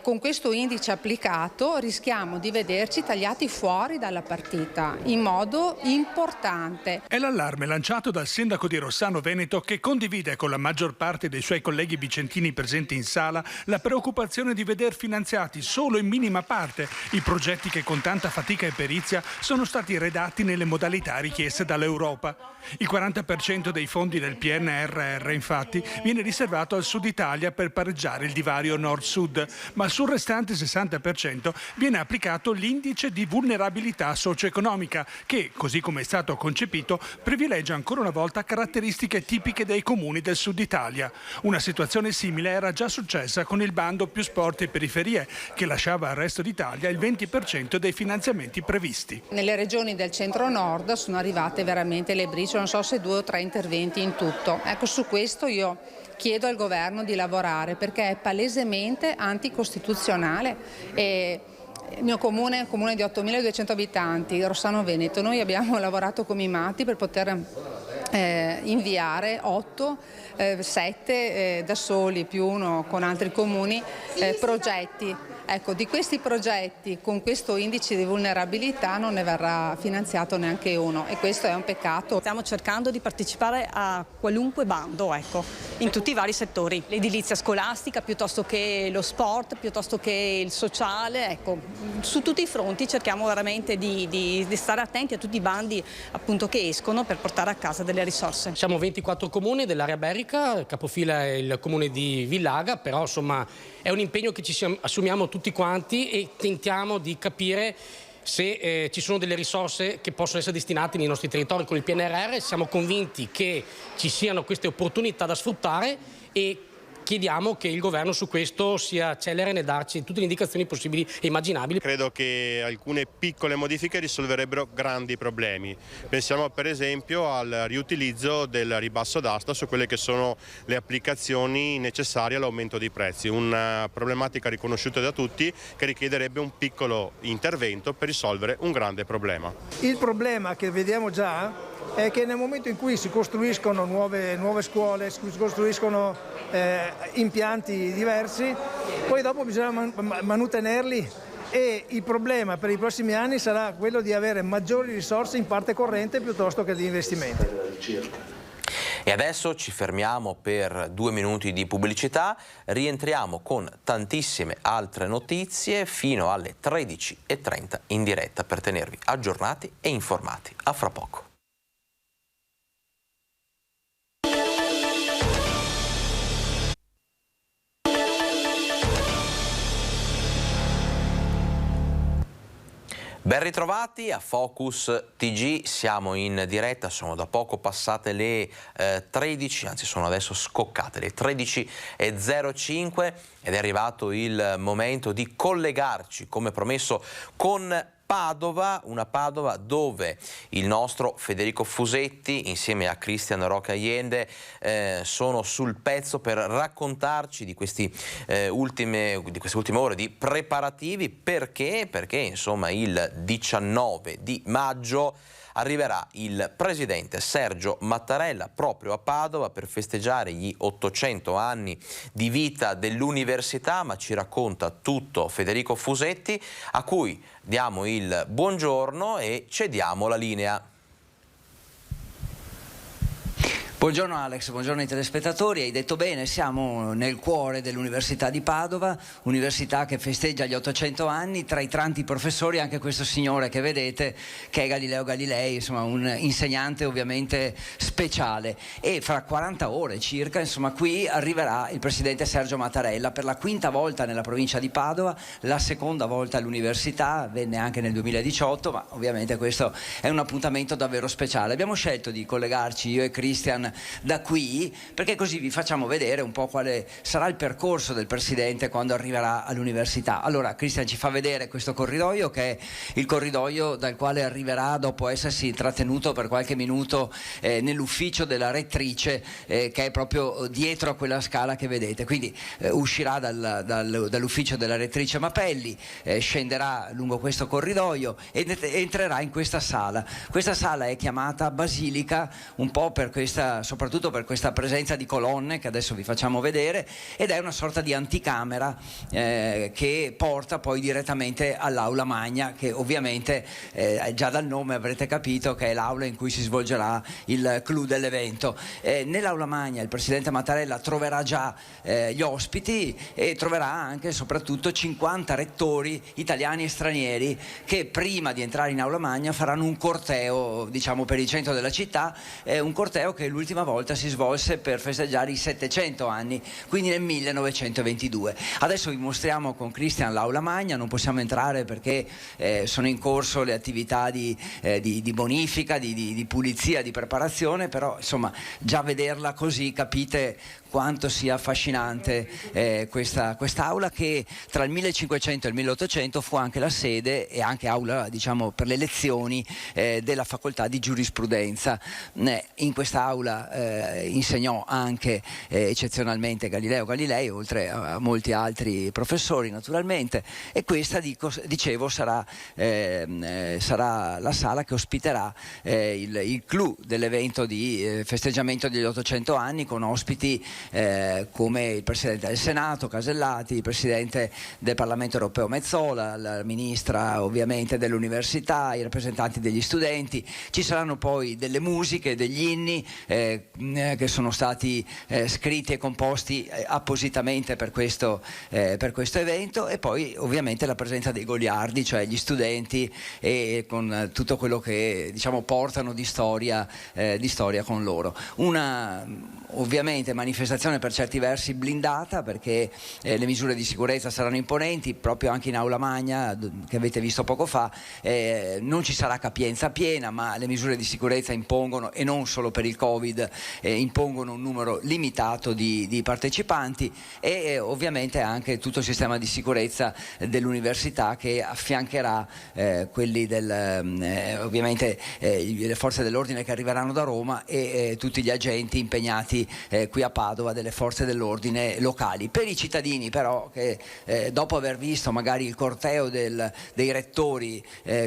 con questo indice applicato rischiamo di vederci tagliati fuori dalla partita in modo importante. È l'allarme lanciato dal sindaco di Rossano Veneto, che condivide con la maggior parte dei suoi colleghi vicentini presenti in sala la preoccupazione di veder finanziati solo in minima parte i progetti che con tanta fatica e perizia sono stati redatti nelle modalità richieste dall'Europa. Il 40% dei fondi del PNRR infatti viene riservato al Sud Italia per pareggiare il divario Nord-Sud, ma sul restante 60% viene applicato l'indice di vulnerabilità socio-economica che, così come è stato concepito, privilegia ancora una volta caratteristiche tipiche dei comuni del Sud Italia. Una situazione simile era già successa con il bando Più Sport e Periferie, che lasciava al resto d'Italia il 20% dei finanziamenti previsti. Nelle regioni del centro-nord sono arrivate veramente le briciole, non so se 2 o 3 interventi in tutto. Ecco, su questo io chiedo al governo di lavorare, perché è palesemente anticostituzionale. Il mio comune è un comune di 8.200 abitanti, Rossano Veneto. Noi abbiamo lavorato come i matti per poter inviare 7 da soli più 1 con altri comuni progetti. Ecco, di questi progetti con questo indice di vulnerabilità non ne verrà finanziato neanche uno, e questo è un peccato. Stiamo cercando di partecipare a qualunque bando, ecco, in tutti i vari settori, l'edilizia scolastica piuttosto che lo sport, piuttosto che il sociale, ecco, su tutti i fronti cerchiamo veramente di stare attenti a tutti i bandi appunto che escono per portare a casa delle risorse. Siamo 24 comuni dell'area berica, capofila è il comune di Villaga, però insomma è un impegno che ci assumiamo tutti quanti e tentiamo di capire se ci sono delle risorse che possono essere destinate nei nostri territori con il PNRR. Siamo convinti che ci siano queste opportunità da sfruttare e chiediamo che il governo su questo sia celere nel darci tutte le indicazioni possibili e immaginabili. Credo che alcune piccole modifiche risolverebbero grandi problemi. Pensiamo per esempio al riutilizzo del ribasso d'asta su quelle che sono le applicazioni necessarie all'aumento dei prezzi, una problematica riconosciuta da tutti che richiederebbe un piccolo intervento per risolvere un grande problema. Il problema che vediamo già è che nel momento in cui si costruiscono nuove scuole, si costruiscono impianti diversi, poi dopo bisogna manutenerli, e il problema per i prossimi anni sarà quello di avere maggiori risorse in parte corrente piuttosto che di investimenti. E adesso ci fermiamo per 2 minuti di pubblicità, rientriamo con tantissime altre notizie fino alle 13:30 in diretta per tenervi aggiornati e informati. A fra poco. Ben ritrovati a Focus TG, siamo in diretta, sono da poco passate le 13, anzi sono adesso scoccate le 13:05 ed è arrivato il momento di collegarci, come promesso, con Padova, una Padova dove il nostro Federico Fusetti insieme a Cristian Roca Allende sono sul pezzo per raccontarci di queste ultime ore di preparativi. Perché insomma il 19 di maggio arriverà il presidente Sergio Mattarella proprio a Padova per festeggiare gli 800 anni di vita dell'università, ma ci racconta tutto Federico Fusetti, a cui diamo il buongiorno e cediamo la linea. Buongiorno Alex, buongiorno ai telespettatori. Hai detto bene, siamo nel cuore dell'Università di Padova, università che festeggia gli 800 anni, tra i tanti professori anche questo signore che vedete, che è Galileo Galilei, insomma un insegnante ovviamente speciale. E fra 40 ore circa, insomma, qui arriverà il presidente Sergio Mattarella per la quinta volta nella provincia di Padova, la seconda volta all'università, venne anche nel 2018, ma ovviamente questo è un appuntamento davvero speciale. Abbiamo scelto di collegarci io e Christian da qui perché così vi facciamo vedere un po' quale sarà il percorso del presidente quando arriverà all'università. Allora Christian ci fa vedere questo corridoio, che è il corridoio dal quale arriverà dopo essersi intrattenuto per qualche minuto nell'ufficio della rettrice che è proprio dietro a quella scala che vedete. Quindi uscirà dall'ufficio della rettrice Mapelli, scenderà lungo questo corridoio ed entrerà in questa sala. Questa sala è chiamata Basilica un po' soprattutto per questa presenza di colonne che adesso vi facciamo vedere, ed è una sorta di anticamera che porta poi direttamente all'aula magna, che ovviamente già dal nome avrete capito che è l'aula in cui si svolgerà il clou dell'evento. Nell'aula magna il presidente Mattarella troverà già gli ospiti e troverà anche e soprattutto 50 rettori italiani e stranieri che prima di entrare in aula magna faranno un corteo, diciamo, per il centro della città, un corteo che l'ultima volta si svolse per festeggiare i 700 anni, quindi nel 1922. Adesso vi mostriamo con Christian l'aula magna, non possiamo entrare perché sono in corso le attività di bonifica, di pulizia, di preparazione, però insomma già vederla così capite quanto sia affascinante quest'aula, che tra il 1500 e il 1800 fu anche la sede e anche aula, diciamo, per le lezioni della facoltà di giurisprudenza. In quest'aula insegnò anche eccezionalmente Galileo Galilei, oltre a molti altri professori naturalmente, e questa, dicevo, sarà la sala che ospiterà il clou dell'evento di festeggiamento degli 800 anni, con ospiti come il Presidente del Senato Casellati, il Presidente del Parlamento Europeo Metsola, la Ministra ovviamente dell'Università, i rappresentanti degli studenti. Ci saranno poi delle musiche, degli inni che sono stati scritti e composti appositamente per questo evento, e poi ovviamente la presenza dei goliardi, cioè gli studenti, e con tutto quello che, diciamo, portano di storia con loro. Una ovviamente manifestazione per certi versi blindata, perché le misure di sicurezza saranno imponenti, proprio anche in aula magna che avete visto poco fa. Non ci sarà capienza piena, ma le misure di sicurezza impongono, e non solo per il Covid, impongono un numero limitato di partecipanti, e ovviamente anche tutto il sistema di sicurezza dell'università che affiancherà quelli ovviamente le forze dell'ordine che arriveranno da Roma e tutti gli agenti impegnati qui a Padova delle forze dell'ordine locali. Per i cittadini però che dopo aver visto magari il corteo dei rettori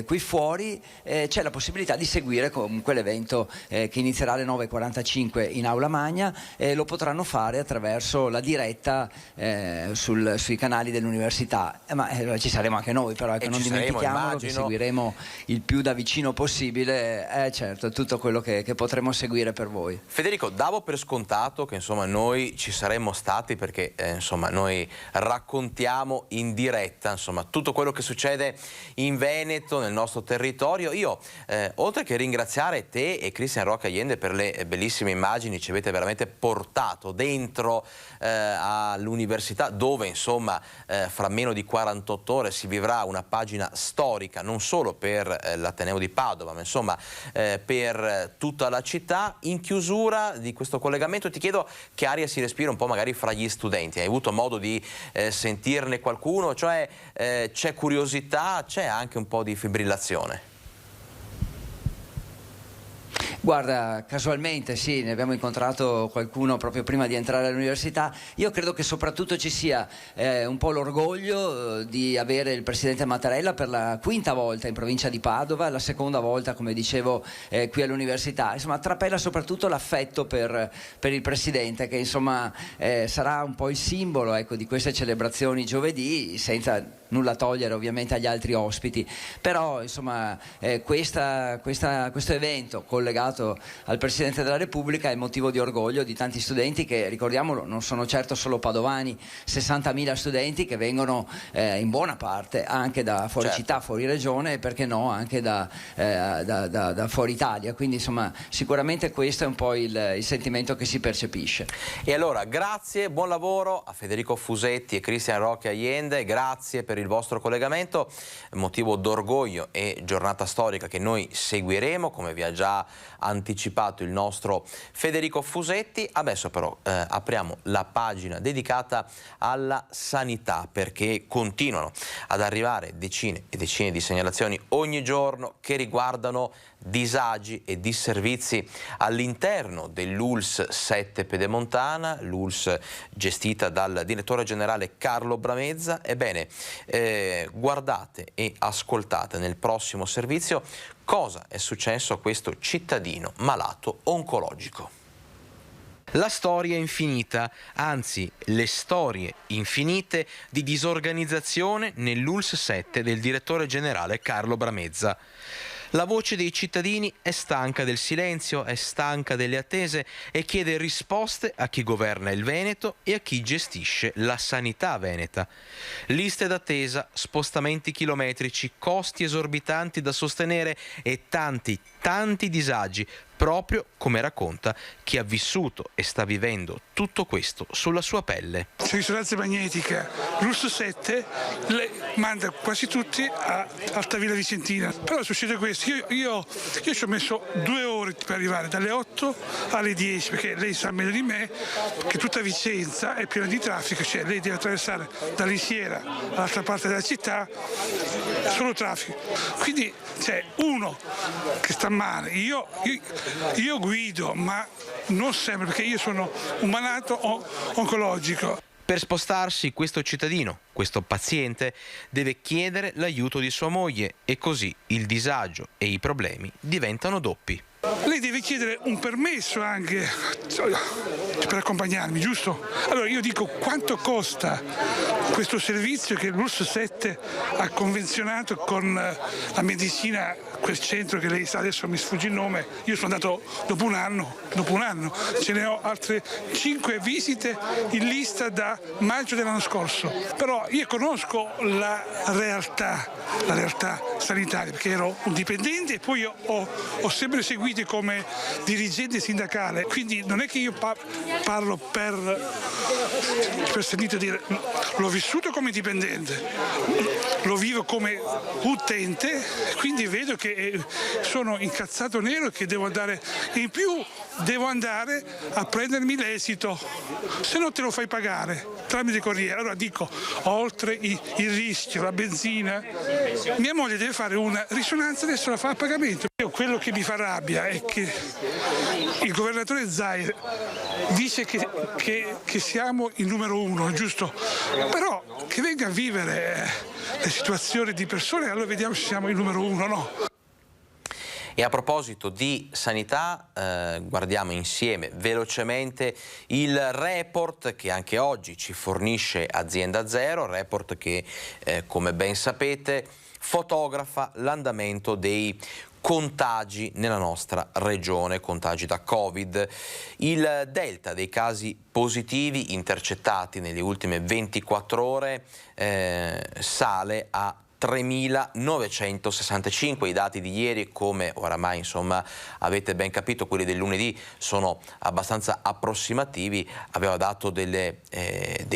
qui fuori, c'è la possibilità di seguire comunque l'evento che inizierà alle 9:45 in aula magna, lo potranno fare attraverso la diretta sui canali dell'università, ma ci saremo anche noi, però non dimentichiamolo che seguiremo il più da vicino possibile, certo, tutto quello che potremo seguire per voi. Federico, davo per scontato che insomma noi ci saremmo stati, perché insomma noi raccontiamo in diretta insomma tutto quello che succede in Veneto, nel nostro territorio. Io oltre che ringraziare te e Christian Roque Allende per le bellissime immagini, ci avete veramente portato dentro all'università, dove insomma fra meno di 48 ore si vivrà una pagina storica non solo per l'Ateneo di Padova, ma insomma per tutta la città. In chiusura di questo collegamento ti chiedo che aria si respira un po' magari fra gli studenti. Hai avuto modo di sentirne qualcuno? Cioè c'è curiosità, c'è anche un po' di fibrillazione? Guarda, casualmente sì, ne abbiamo incontrato qualcuno proprio prima di entrare all'università. Io credo che soprattutto ci sia un po' l'orgoglio di avere il presidente Mattarella per la quinta volta in provincia di Padova, la seconda volta, come dicevo, qui all'università. Insomma, trapela soprattutto l'affetto per il presidente, che insomma sarà un po' il simbolo, ecco, di queste celebrazioni giovedì, senza nulla togliere ovviamente agli altri ospiti, però insomma questo evento collegato al Presidente della Repubblica è motivo di orgoglio di tanti studenti che, ricordiamolo, non sono certo solo padovani, 60.000 studenti che vengono in buona parte anche da fuori città, fuori regione e perché no anche da fuori Italia, quindi insomma sicuramente questo è un po' il sentimento che si percepisce. E allora grazie, buon lavoro a Federico Fusetti e Cristian Roque Allende, grazie per il vostro collegamento, motivo d'orgoglio e giornata storica che noi seguiremo, come vi ha già anticipato il nostro Federico Fusetti. Adesso però apriamo la pagina dedicata alla sanità, perché continuano ad arrivare decine e decine di segnalazioni ogni giorno che riguardano disagi e disservizi all'interno dell'ULSS 7 Pedemontana, l'ULSS gestita dal direttore generale Carlo Bramezza. Ebbene, guardate e ascoltate nel prossimo servizio cosa è successo a questo cittadino malato oncologico. La storia è infinita, anzi le storie infinite di disorganizzazione nell'ULSS 7 del direttore generale Carlo Bramezza. La voce dei cittadini è stanca del silenzio, è stanca delle attese e chiede risposte a chi governa il Veneto e a chi gestisce la sanità veneta. Liste d'attesa, spostamenti chilometrici, costi esorbitanti da sostenere e tanti disagi, proprio come racconta chi ha vissuto e sta vivendo tutto questo sulla sua pelle. C'è risonanza magnetica, l'ULSS 7 le manda quasi tutti a Altavilla Vicentina, però succede questo, io ci ho messo 2 ore per arrivare dalle 8 alle 10, perché lei sa meglio di me che tutta Vicenza è piena di traffico, cioè lei deve attraversare dall'Isiera all'altra parte della città, solo traffico, quindi c'è uno che sta male, io guido, ma non sempre, perché io sono un malato oncologico. Per spostarsi questo cittadino, questo paziente, deve chiedere l'aiuto di sua moglie e così il disagio e i problemi diventano doppi. Lei deve chiedere un permesso anche per accompagnarmi, giusto? Allora io dico, quanto costa questo servizio che l'ULSS 7 ha convenzionato con la medicina, quel centro che lei sa, adesso mi sfugge il nome, io sono andato dopo un anno, ce ne ho altre 5 visite in lista da maggio dell'anno scorso, però io conosco la realtà sanitaria, perché ero un dipendente e poi ho sempre seguito come dirigente sindacale, quindi non è che io parlo per sentito dire, l'ho vissuto come dipendente, lo vivo come utente, quindi vedo che sono incazzato nero e che devo andare, e in più devo andare a prendermi l'esito, se no te lo fai pagare tramite corriere. Allora dico, oltre il rischio, la benzina, mia moglie deve fare una risonanza, adesso la fa a pagamento. Quello che mi fa rabbia è che il governatore Zaia dice che siamo il numero 1, giusto? Però che venga a vivere le situazioni di persone, allora vediamo se siamo il numero 1 o no. E a proposito di sanità, guardiamo insieme velocemente il report che anche oggi ci fornisce Azienda Zero, report che come ben sapete fotografa l'andamento dei contagi nella nostra regione, contagi da Covid. Il delta dei casi positivi intercettati nelle ultime 24 ore sale a 3.965. I dati di ieri, come oramai insomma avete ben capito, quelli del lunedì sono abbastanza approssimativi, aveva dato dei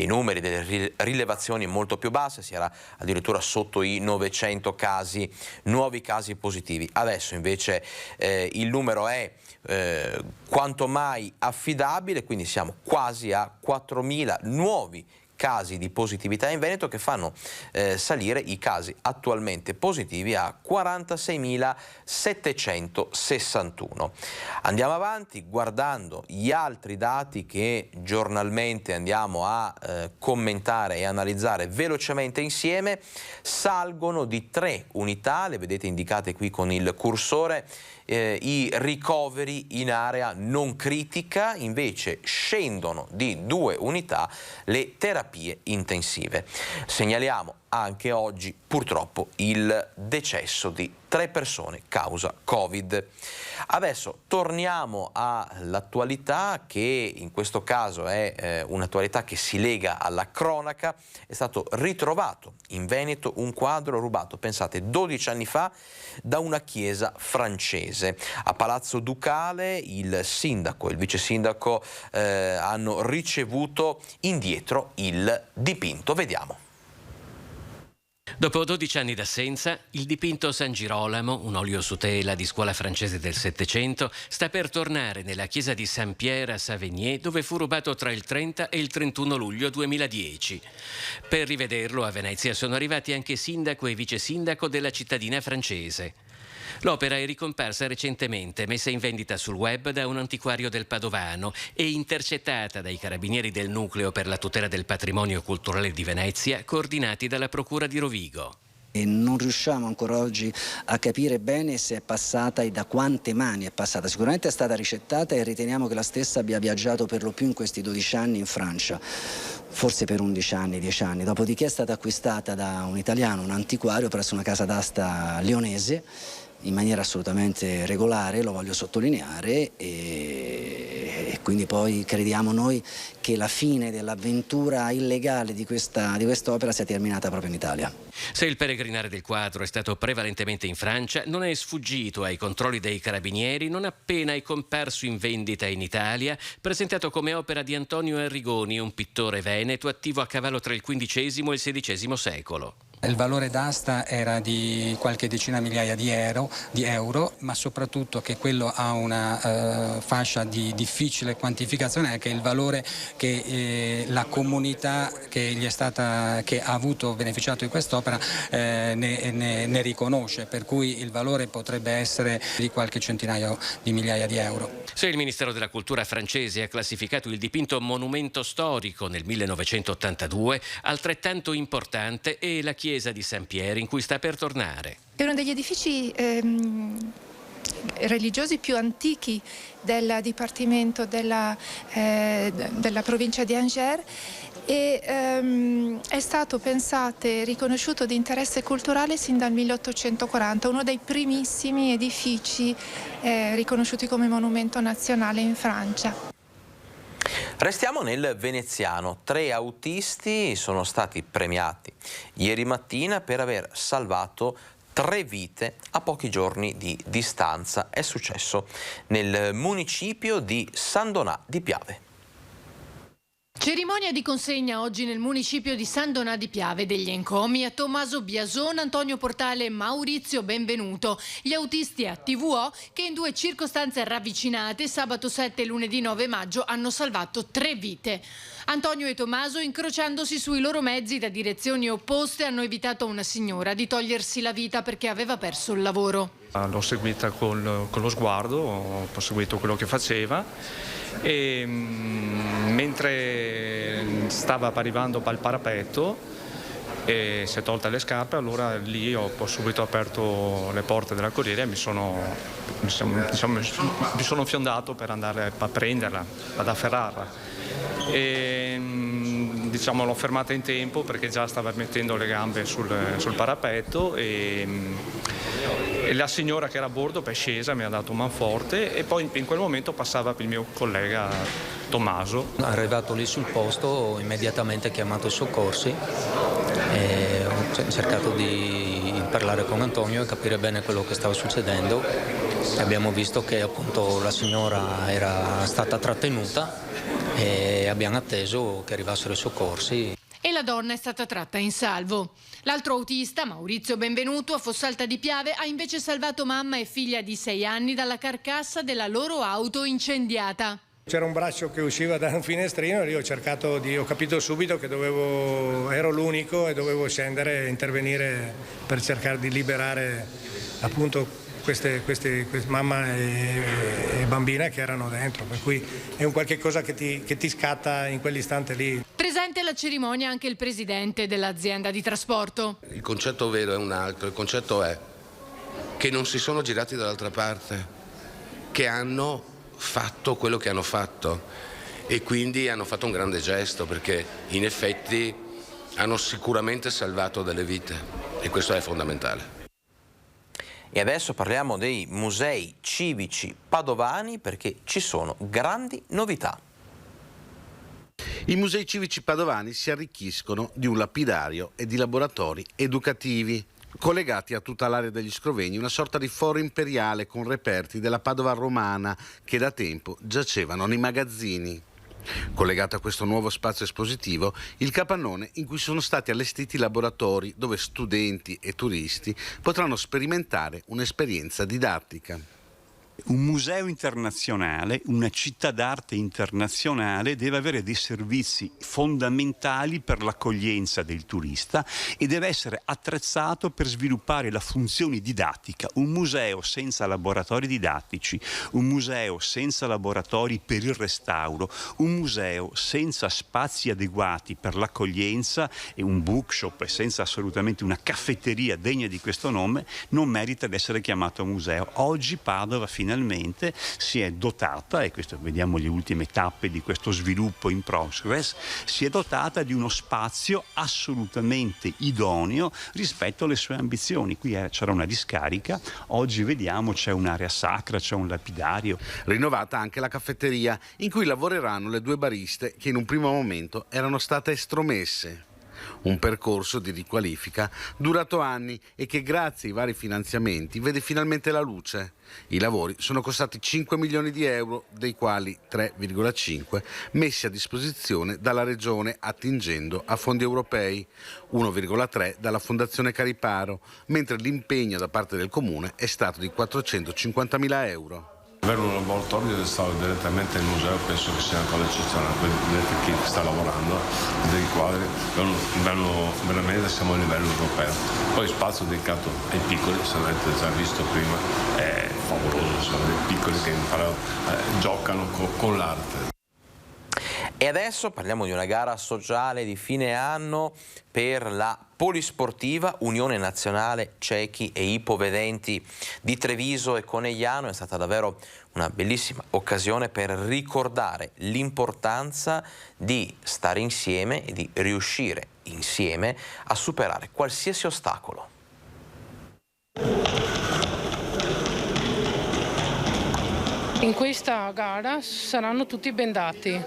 numeri, delle rilevazioni molto più basse, si era addirittura sotto i 900 casi, nuovi casi positivi. Adesso invece il numero è quanto mai affidabile, quindi siamo quasi a 4.000 nuovi casi di positività in Veneto, che fanno salire i casi attualmente positivi a 46.761. Andiamo avanti guardando gli altri dati che giornalmente andiamo a commentare e analizzare velocemente insieme. Salgono di 3 unità, le vedete indicate qui con il cursore, i ricoveri in area non critica, invece scendono di 2 unità le terapie intensive. Segnaliamo anche oggi purtroppo il decesso di 3 persone causa Covid. Adesso torniamo all'attualità, che in questo caso è un'attualità che si lega alla cronaca. È stato ritrovato in Veneto un quadro rubato, pensate, 12 anni fa da una chiesa francese. A Palazzo Ducale il sindaco e il vice sindaco hanno ricevuto indietro il dipinto. Vediamo. Dopo 12 anni d'assenza, il dipinto San Girolamo, un olio su tela di scuola francese del Settecento, sta per tornare nella chiesa di Saint-Pierre a Savigné, dove fu rubato tra il 30 e il 31 luglio 2010. Per rivederlo a Venezia sono arrivati anche sindaco e vice sindaco della cittadina francese. L'opera è ricomparsa recentemente, messa in vendita sul web da un antiquario del Padovano e intercettata dai carabinieri del Nucleo per la tutela del patrimonio culturale di Venezia, coordinati dalla Procura di Rovigo. E non riusciamo ancora oggi a capire bene se è passata e da quante mani è passata. Sicuramente è stata ricettata e riteniamo che la stessa abbia viaggiato per lo più in questi 12 anni in Francia, forse per 11 anni, 10 anni. Dopodiché è stata acquistata da un italiano, un antiquario, presso una casa d'asta leonese, in maniera assolutamente regolare, lo voglio sottolineare, e quindi poi crediamo noi che la fine dell'avventura illegale di quest'opera sia terminata proprio in Italia. Se il peregrinare del quadro è stato prevalentemente in Francia, non è sfuggito ai controlli dei carabinieri non appena è comparso in vendita in Italia, presentato come opera di Antonio Arrigoni, un pittore veneto attivo a cavallo tra il XV e il XVI secolo. Il valore d'asta era di qualche decina migliaia di euro, ma soprattutto che quello ha una fascia di difficile quantificazione, è che il valore che la comunità che ha avuto beneficiato di quest'opera ne riconosce, per cui il valore potrebbe essere di qualche centinaio di migliaia di euro. Se il Ministero della Cultura francese ha classificato il dipinto monumento storico nel 1982, altrettanto importante è la chiesa di Saint-Pierre in cui sta per tornare. È uno degli edifici religiosi più antichi del dipartimento della provincia di Angers e è stato pensato e riconosciuto di interesse culturale sin dal 1840, uno dei primissimi edifici riconosciuti come monumento nazionale in Francia. Restiamo nel veneziano. 3 autisti sono stati premiati ieri mattina per aver salvato 3 vite a pochi giorni di distanza. È successo nel municipio di San Donà di Piave. Cerimonia di consegna oggi nel municipio di San Donà di Piave degli encomi a Tommaso Biasone, Antonio Portale e Maurizio Benvenuto, gli autisti a TVO che in 2 circostanze ravvicinate sabato 7 e lunedì 9 maggio hanno salvato 3 vite. Antonio e Tommaso, incrociandosi sui loro mezzi da direzioni opposte, hanno evitato a una signora di togliersi la vita perché aveva perso il lavoro. L'ho seguita con lo sguardo, ho seguito quello che faceva e mentre stava arrivando al parapetto e si è tolta le scarpe, allora lì ho subito aperto le porte della corriera e mi sono fiondato per andare a prenderla, ad afferrarla. E l'ho fermata in tempo perché già stava mettendo le gambe sul parapetto e la signora che era a bordo è scesa, mi ha dato manforte e poi in quel momento passava il mio collega Tommaso. Arrivato lì sul posto ho immediatamente chiamato i soccorsi e ho cercato di parlare con Antonio e capire bene quello che stava succedendo. Abbiamo visto che appunto la signora era stata trattenuta e abbiamo atteso che arrivassero i soccorsi. E la donna è stata tratta in salvo. L'altro autista, Maurizio Benvenuto, a Fossalta di Piave, ha invece salvato mamma e figlia di 6 anni dalla carcassa della loro auto incendiata. C'era un braccio che usciva da un finestrino e io ho capito subito che ero l'unico e dovevo scendere e intervenire per cercare di liberare appunto queste mamma e bambina che erano dentro, per cui è un qualche cosa che ti scatta in quell'istante lì. Presente alla cerimonia anche il presidente dell'azienda di trasporto. Il concetto vero è un altro, il concetto è che non si sono girati dall'altra parte, che hanno fatto quello che hanno fatto e quindi hanno fatto un grande gesto, perché in effetti hanno sicuramente salvato delle vite e questo è fondamentale. E adesso parliamo dei musei civici padovani perché ci sono grandi novità. I musei civici padovani si arricchiscono di un lapidario e di laboratori educativi collegati a tutta l'area degli Scrovegni, una sorta di foro imperiale con reperti della Padova romana che da tempo giacevano nei magazzini. Collegato a questo nuovo spazio espositivo, il capannone in cui sono stati allestiti laboratori dove studenti e turisti potranno sperimentare un'esperienza didattica. Un museo internazionale, una città d'arte internazionale deve avere dei servizi fondamentali per l'accoglienza del turista e deve essere attrezzato per sviluppare la funzione didattica. Un museo senza laboratori didattici, un museo senza laboratori per il restauro, un museo senza spazi adeguati per l'accoglienza e un bookshop senza assolutamente una caffetteria degna di questo nome non merita di essere chiamato museo. Oggi Padova finalmente si è dotata, e questo vediamo le ultime tappe di questo sviluppo in progress, si è dotata di uno spazio assolutamente idoneo rispetto alle sue ambizioni. Qui c'era una discarica, oggi vediamo c'è un'area sacra, c'è un lapidario. Rinnovata anche la caffetteria in cui lavoreranno le 2 bariste che in un primo momento erano state estromesse. Un percorso di riqualifica durato anni e che grazie ai vari finanziamenti vede finalmente la luce. I lavori sono costati 5 milioni di euro, dei quali 3,5 messi a disposizione dalla Regione attingendo a fondi europei, 1,3 dalla Fondazione Cariparo, mentre l'impegno da parte del Comune è stato di 450.000 euro. Avere un laboratorio direttamente nel museo penso che sia una cosa eccezionale. Vedete chi sta lavorando, dei quadri, veramente siamo a livello europeo. Poi spazio dedicato ai piccoli, se avete già visto prima, è favoloso, sono dei piccoli che imparano, giocano con l'arte. E adesso parliamo di una gara sociale di fine anno per la polisportiva Unione Nazionale Ciechi e Ipovedenti di Treviso e Conegliano. È stata davvero una bellissima occasione per ricordare l'importanza di stare insieme e di riuscire insieme a superare qualsiasi ostacolo. In questa gara saranno tutti bendati,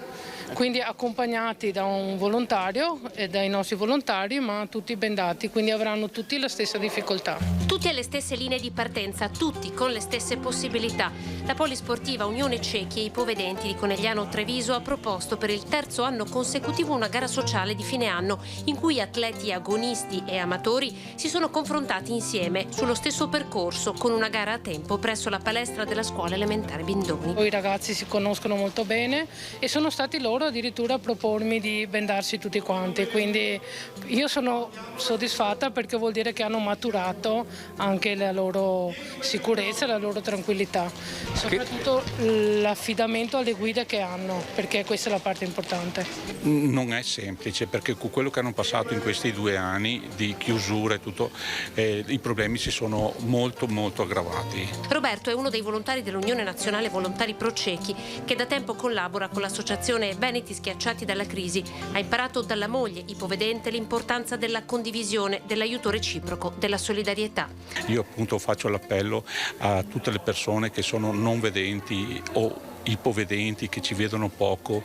quindi accompagnati da un volontario e dai nostri volontari, ma tutti bendati, quindi avranno tutti la stessa difficoltà. Tutti alle stesse linee di partenza, tutti con le stesse possibilità. La polisportiva Unione Ciechi e Ipovedenti di Conegliano Treviso ha proposto per il 3° anno consecutivo una gara sociale di fine anno in cui atleti agonisti e amatori si sono confrontati insieme sullo stesso percorso con una gara a tempo presso la palestra della scuola elementare Bindoni. I ragazzi si conoscono molto bene e sono stati loro addirittura a propormi di bendarsi tutti quanti, quindi io sono soddisfatta perché vuol dire che hanno maturato anche la loro sicurezza e la loro tranquillità, soprattutto l'affidamento alle guide che hanno, perché questa è la parte importante. Non è semplice perché con quello che hanno passato in questi 2 anni di chiusura e tutto, i problemi si sono molto aggravati. Roberto è uno dei volontari dell'Unione Nazionale Volontari Pro Ciechi che da tempo collabora con l'associazione Veneti Schiacciati dalla Crisi. Ha imparato dalla moglie ipovedente l'importanza della condivisione, dell'aiuto reciproco, della solidarietà. Io appunto faccio l'appello a tutte le persone che sono non vedenti o ipovedenti, che ci vedono poco,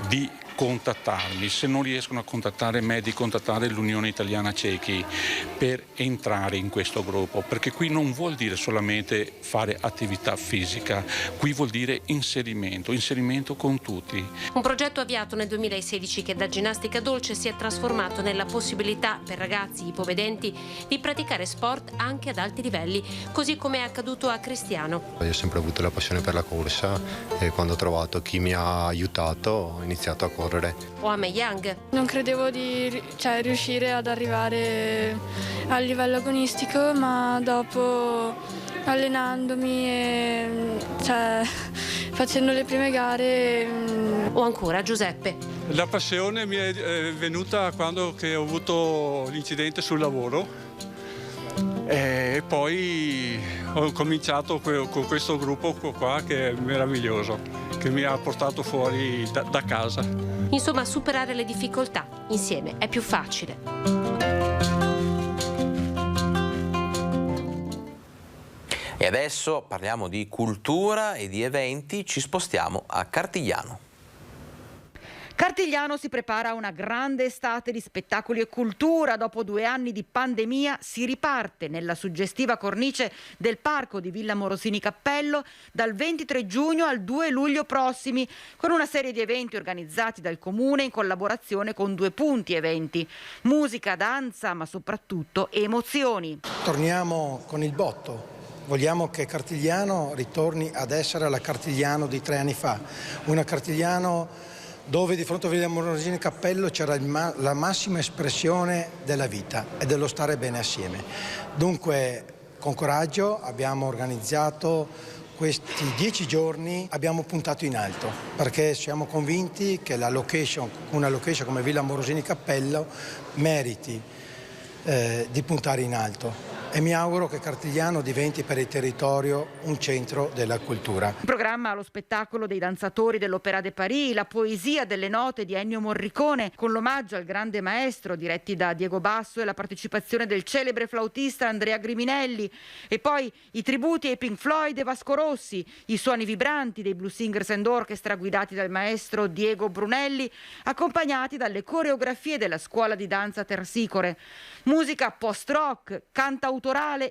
di contattarmi, se non riescono a contattare me, di contattare l'Unione Italiana Ciechi per entrare in questo gruppo, perché qui non vuol dire solamente fare attività fisica, qui vuol dire inserimento con tutti. Un progetto avviato nel 2016 che da ginnastica dolce si è trasformato nella possibilità per ragazzi ipovedenti di praticare sport anche ad alti livelli, così come è accaduto a Cristiano. Io ho sempre avuto la passione per la corsa e quando ho trovato chi mi ha aiutato ho iniziato a correre. O a Mei Yang. Non credevo di riuscire ad arrivare al livello agonistico, ma dopo allenandomi e facendo le prime gare. O ancora Giuseppe. La passione mi è venuta quando ho avuto l'incidente sul lavoro. E poi ho cominciato con questo gruppo qua che è meraviglioso, che mi ha portato fuori da casa. Insomma, superare le difficoltà insieme è più facile. E adesso parliamo di cultura e di eventi, ci spostiamo a Cartigliano. Cartigliano si prepara a una grande estate di spettacoli e cultura. Dopo 2 anni di pandemia si riparte nella suggestiva cornice del parco di Villa Morosini Cappello dal 23 giugno al 2 luglio prossimi, con una serie di eventi organizzati dal comune in collaborazione con 2 punti eventi: musica, danza, ma soprattutto emozioni. Torniamo con il botto. Vogliamo che Cartigliano ritorni ad essere la Cartigliano di 3 anni fa, una Cartigliano dove di fronte a Villa Morosini Cappello c'era la massima espressione della vita e dello stare bene assieme. Dunque, con coraggio abbiamo organizzato questi 10 giorni, abbiamo puntato in alto, perché siamo convinti che una location come Villa Morosini Cappello meriti di puntare in alto. E mi auguro che Cartigliano diventi per il territorio un centro della cultura. In programma lo spettacolo dei danzatori dell'Opéra de Paris, la poesia delle note di Ennio Morricone, con l'omaggio al grande maestro diretti da Diego Basso e la partecipazione del celebre flautista Andrea Griminelli, e poi i tributi ai Pink Floyd e Vasco Rossi, i suoni vibranti dei Blues Singers and Orchestra guidati dal maestro Diego Brunelli, accompagnati dalle coreografie della scuola di danza Tersicore. Musica post-rock, cantautorale,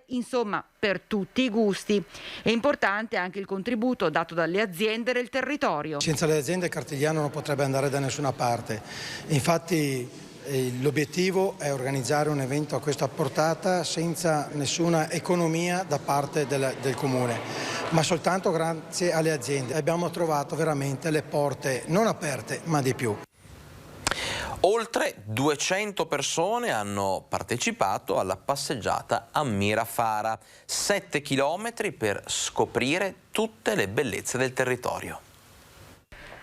insomma per tutti i gusti. È importante anche il contributo dato dalle aziende del territorio. Senza le aziende Cartigliano non potrebbe andare da nessuna parte. Infatti l'obiettivo è organizzare un evento a questa portata senza nessuna economia da parte del comune, ma soltanto grazie alle aziende. Abbiamo trovato veramente le porte non aperte, ma di più. Oltre 200 persone hanno partecipato alla passeggiata Ammira Fara, 7 chilometri per scoprire tutte le bellezze del territorio.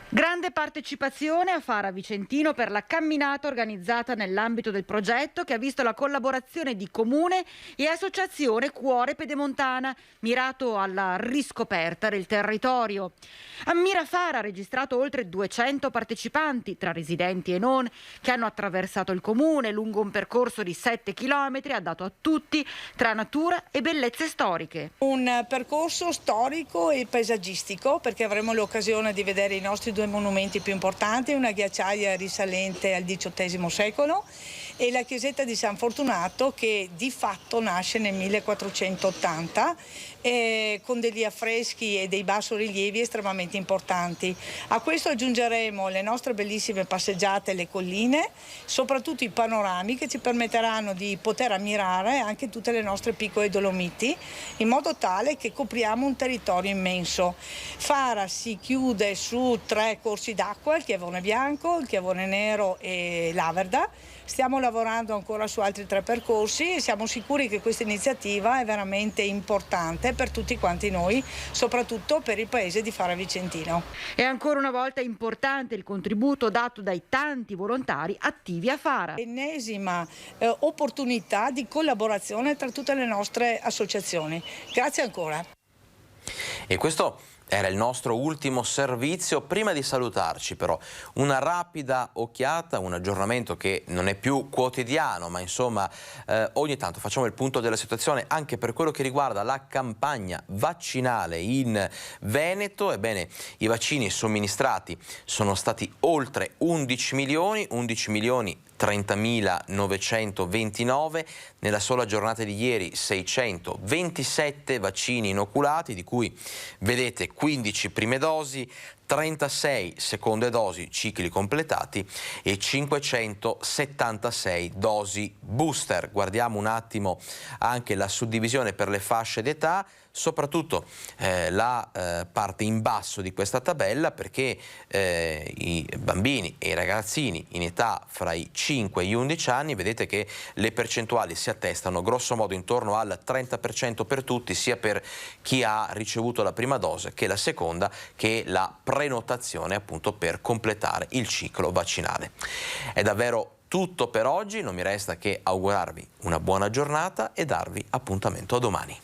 Grande partecipazione a Fara Vicentino per la camminata organizzata nell'ambito del progetto, che ha visto la collaborazione di Comune e Associazione Cuore Pedemontana, mirato alla riscoperta del territorio. Ammira Fara ha registrato oltre 200 partecipanti, tra residenti e non, che hanno attraversato il comune lungo un percorso di 7 chilometri, ha dato a tutti tra natura e bellezze storiche. Un percorso storico e paesaggistico, perché avremo l'occasione di vedere i nostri 2 monumenti più importanti, una ghiacciaia risalente al XVIII secolo e la chiesetta di San Fortunato, che di fatto nasce nel 1480 con degli affreschi e dei bassorilievi estremamente importanti. A questo aggiungeremo le nostre bellissime passeggiate e le colline, soprattutto i panorami che ci permetteranno di poter ammirare anche tutte le nostre piccole Dolomiti, in modo tale che copriamo un territorio immenso. Fara si chiude su 3 corsi d'acqua, il Chiavone Bianco, il Chiavone Nero e l'Averda. Stiamo lavorando ancora su altri 3 percorsi e siamo sicuri che questa iniziativa è veramente importante per tutti quanti noi, soprattutto per il paese di Fara Vicentino. E ancora una volta è importante il contributo dato dai tanti volontari attivi a Fara. Ennesima opportunità di collaborazione tra tutte le nostre associazioni. Grazie ancora. E questo era il nostro ultimo servizio. Prima di salutarci però una rapida occhiata, un aggiornamento che non è più quotidiano, ma insomma ogni tanto facciamo il punto della situazione anche per quello che riguarda la campagna vaccinale in Veneto. Ebbene, i vaccini somministrati sono stati oltre 11 milioni 30.929, nella sola giornata di ieri 627 vaccini inoculati, di cui vedete 15 prime dosi, 36 seconde dosi, cicli completati, e 576 dosi booster. Guardiamo un attimo anche la suddivisione per le fasce d'età, soprattutto la parte in basso di questa tabella, perché i bambini e i ragazzini in età fra i 5 e gli 11 anni, vedete che le percentuali si attestano grosso modo intorno al 30% per tutti, sia per chi ha ricevuto la prima dose che la seconda, che la prenotazione appunto per completare il ciclo vaccinale. È davvero tutto per oggi, non mi resta che augurarvi una buona giornata e darvi appuntamento a domani.